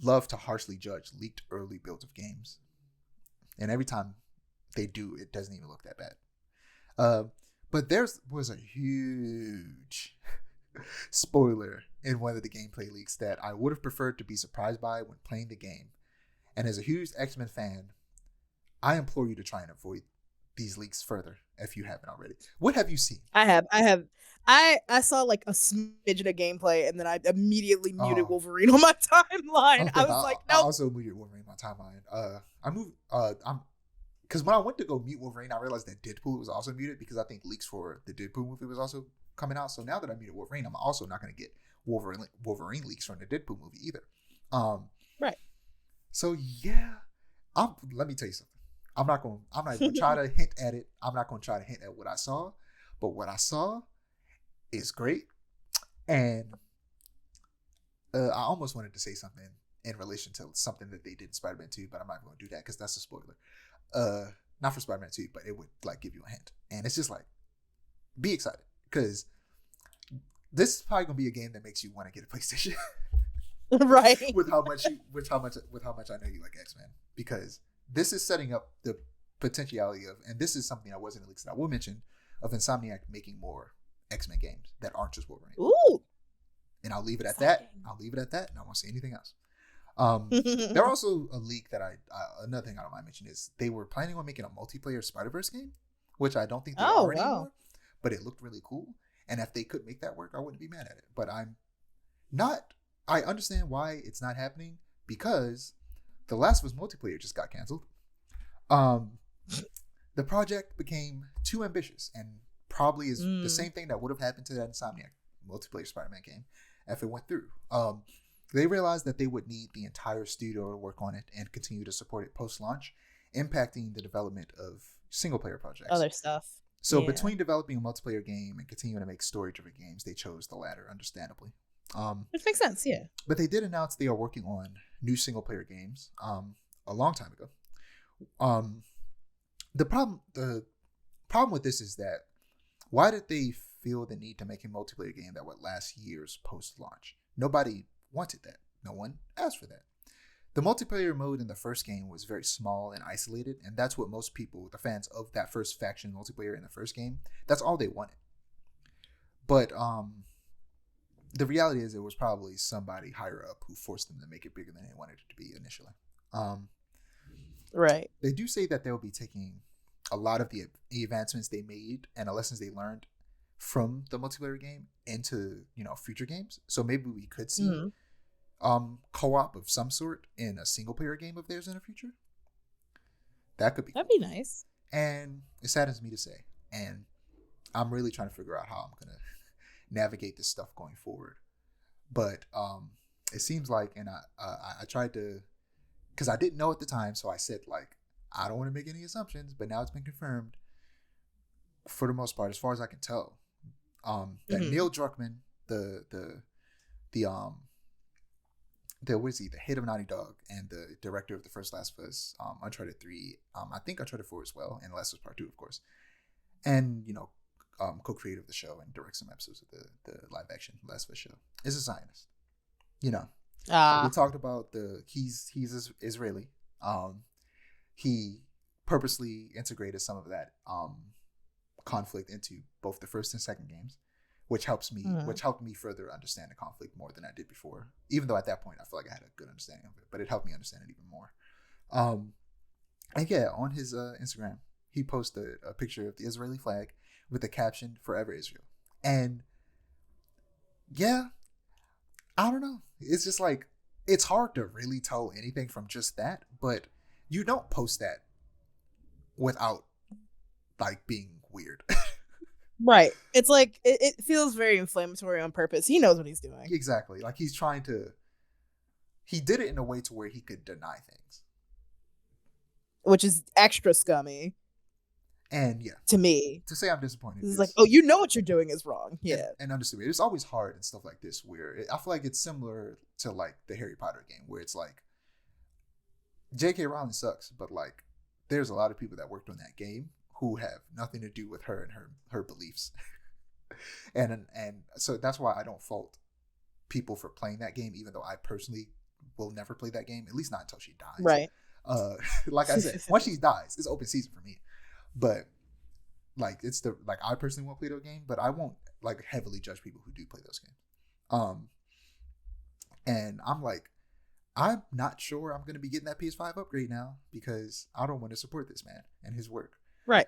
love to harshly judge leaked early builds of games. And every time they do, it doesn't even look that bad. But there was a huge spoiler in one of the gameplay leaks that I would have preferred to be surprised by when playing the game. And as a huge X-Men fan, I implore you to try and avoid these leaks further if you haven't already. What have you seen? I have. I saw like a smidgen of gameplay and then I immediately muted Wolverine on my timeline. Okay, I was like, no. I also muted Wolverine on my timeline. Because when I went to go mute Wolverine, I realized that Deadpool was also muted because I think leaks for the Deadpool movie was also coming out. So now that I muted Wolverine, I'm also not going to get Wolverine leaks from the Deadpool movie either. Right. So yeah, let me tell you something. I'm not even gonna try to hint at it. I'm not gonna try to hint at what I saw, but what I saw is great. And I almost wanted to say something in relation to something that they did in Spider-Man 2, but I'm not going to do that because that's a spoiler. Not for Spider-Man 2, but it would like give you a hint. And it's just like, be excited because this is probably going to be a game that makes you want to get a PlayStation. Right. with how much I know you like X-Men, because this is setting up the potentiality of, and this is something I wasn't at least I will mention, of Insomniac making more X-Men games that aren't just Wolverine. Ooh. And I'll leave it at that. And I won't say anything else. There also a leak that another thing I don't mind mentioning is they were planning on making a multiplayer Spider-Verse game, which I don't think they are anymore, but it looked really cool. And if they could make that work, I wouldn't be mad at it. But I understand why it's not happening, because The Last of Us multiplayer just got canceled. The project became too ambitious and probably is the same thing that would have happened to that Insomniac multiplayer Spider-Man game if it went through. They realized that they would need the entire studio to work on it and continue to support it post-launch, impacting the development of single-player projects. Other stuff. So between developing a multiplayer game and continuing to make story-driven games, they chose the latter, understandably. Which makes sense, yeah. But they did announce they are working on new single-player games a long time ago. The problem with this is that, why did they feel the need to make a multiplayer game that would last years post-launch? Nobody wanted that. No one asked for that. The multiplayer mode in the first game was very small and isolated, and that's what most people, the fans of that first faction multiplayer in the first game, that's all they wanted. But the reality is it was probably somebody higher up who forced them to make it bigger than they wanted it to be initially. Right. They do say that they'll be taking a lot of the advancements they made and the lessons they learned from the multiplayer game into, future games. So maybe we could see co-op of some sort in a single player game of theirs in the future. That'd be nice. And it saddens me to say, and I'm really trying to figure out how I'm gonna navigate this stuff going forward. But it seems like, and I tried to, because I didn't know at the time, so I said like, I don't want to make any assumptions, but now it's been confirmed for the most part, as far as I can tell, that Neil Druckmann, the what is he, the head of Naughty Dog and the director of the first Last of Us, Uncharted 3, I think Uncharted 4 as well, and Last of Us Part 2, of course, and co-creator of the show and directs some episodes of the live action Last of Us show, is a Zionist. We talked about he's Israeli. He purposely integrated some of that conflict into both the first and second games, which helped me further understand the conflict more than I did before. Even though at that point I feel like I had a good understanding of it, but it helped me understand it even more. And yeah, on his Instagram, he posted a picture of the Israeli flag with the caption "Forever Israel." And yeah, I don't know. It's just like, it's hard to really tell anything from just that, but you don't post that without like being weird. Right. It's like, it feels very inflammatory on purpose. He knows what he's doing. Exactly. Like he did it in a way to where he could deny things. Which is extra scummy. And yeah. To me. To say I'm disappointed. It's like, oh, you know what you're doing is wrong. Yeah. And understand. It's always hard and stuff like this where I feel like it's similar to like the Harry Potter game, where it's like, J.K. Rowling sucks, but like there's a lot of people that worked on that game who have nothing to do with her and her beliefs. and so that's why I don't fault people for playing that game, even though I personally will never play that game, at least not until she dies. Right. Like I said, once she dies, it's open season for me. But like I personally won't play the game, but I won't like heavily judge people who do play those games. And I'm like, I'm not sure I'm going to be getting that PS5 upgrade now because I don't want to support this man and his work. Right.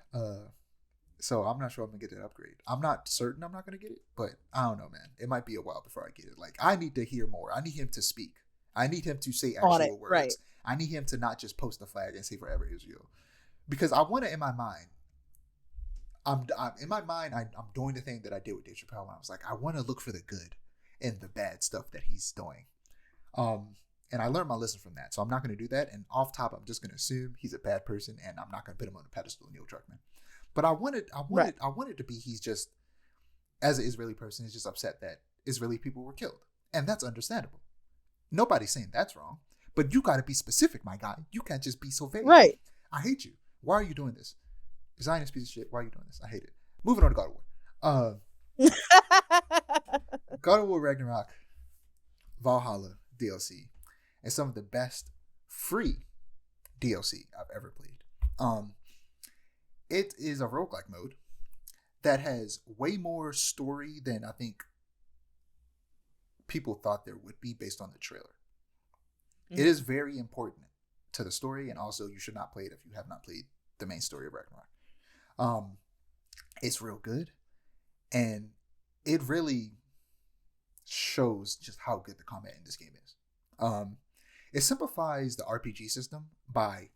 So I'm not sure I'm going to get that upgrade. I'm not certain I'm not going to get it, but I don't know, man. It might be a while before I get it. Like, I need to hear more. I need him to speak. I need him to say actual words. Right. I need him to not just post a flag and say "Forever Israel," because I want to, in my mind, I'm doing the thing that I did with Dave Chappelle when I was like, I want to look for the good in the bad stuff that he's doing. And I learned my lesson from that. So I'm not going to do that. And off top, I'm just going to assume he's a bad person, and I'm not going to put him on the pedestal, Neil Druckmann. But I wanted to be, he's just, as an Israeli person, he's just upset that Israeli people were killed. And that's understandable. Nobody's saying that's wrong. But you got to be specific, my guy. You can't just be so vague. Right. I hate you. Why are you doing this? Zionist piece of shit. Why are you doing this? I hate it. Moving on to God of War. God of War Ragnarok, Valhalla DLC, and some of the best free DLC I've ever played. It is a roguelike mode that has way more story than I think people thought there would be based on the trailer. It is very important to the story, and also you should not play it if you have not played the main story of Ragnarok. It's real good, and it really shows just how good the combat in this game is. It simplifies the RPG system by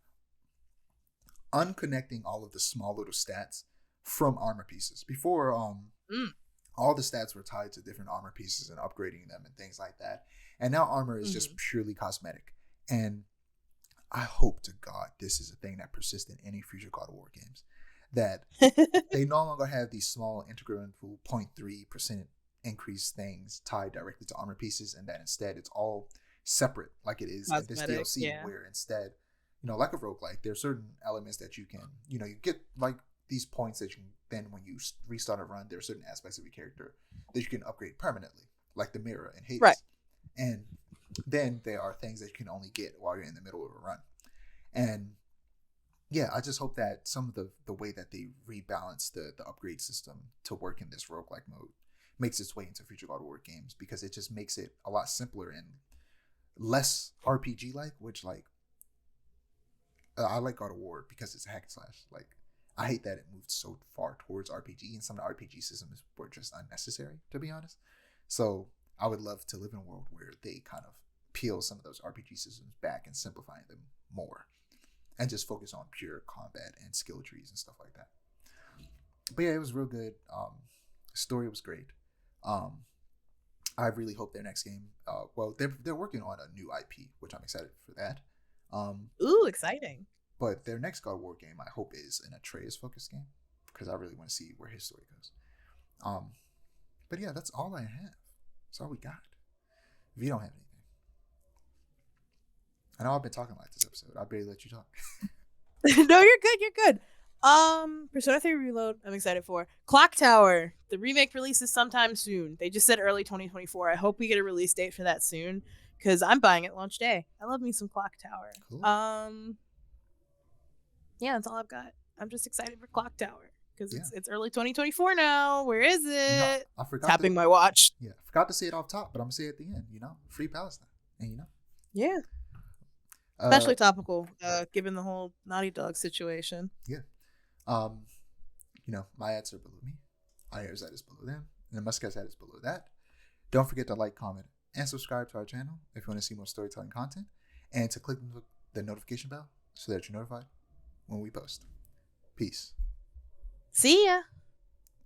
unconnecting all of the small little stats from armor pieces. Before, all the stats were tied to different armor pieces and upgrading them and things like that. And now armor is just purely cosmetic. And I hope to God this is a thing that persists in any future God of War games. That they no longer have these small incremental 0.3% increase things tied directly to armor pieces, and that instead it's all separate like it is in this DLC, where instead, like a roguelike, there are certain elements that you can, you get like these points that you can, then when you restart a run, there are certain aspects of your character that you can upgrade permanently, like the mirror and Hades. Right. And then there are things that you can only get while you're in the middle of a run. And yeah, I just hope that some of the way that they rebalance the upgrade system to work in this roguelike mode makes its way into future God of War games, because it just makes it a lot simpler and less RPG-like, which, like, I like God of War because it's a hack and slash. Like, I hate that it moved so far towards RPG, and some of the RPG systems were just unnecessary, to be honest. So I would love to live in a world where they kind of peel some of those RPG systems back and simplify them more, and just focus on pure combat and skill trees and stuff like that. But yeah, it was real good. The story was great. I really hope their next game, they're working on a new IP, which I'm excited for that. Ooh, exciting. But their next God of War game, I hope, is an Atreus focused game, because I really want to see where his story goes. But yeah, that's all I have. That's all we got. If you don't have anything. I know I've been talking like this episode. I barely let you talk. No, you're good. Persona 3 Reload, I'm excited for. Clock Tower, the remake releases sometime soon. They just said early 2024. I hope we get a release date for that soon, because I'm buying it launch day. I love me some Clock Tower. Cool. Yeah, that's all I've got. I'm just excited for Clock Tower, because it's early 2024 now. Where is it? No, I forgot. Tapping my watch. Yeah, I forgot to say it off top, but I'm gonna say it at the end. Free Palestine, and Yeah. Especially topical, given the whole Naughty Dog situation. Yeah. My ads are below me. Aiara's ad is below them. And the Muscat's ad is below that. Don't forget to like, comment, and subscribe to our channel if you want to see more storytelling content, and to click the notification bell so that you're notified when we post. Peace. See ya.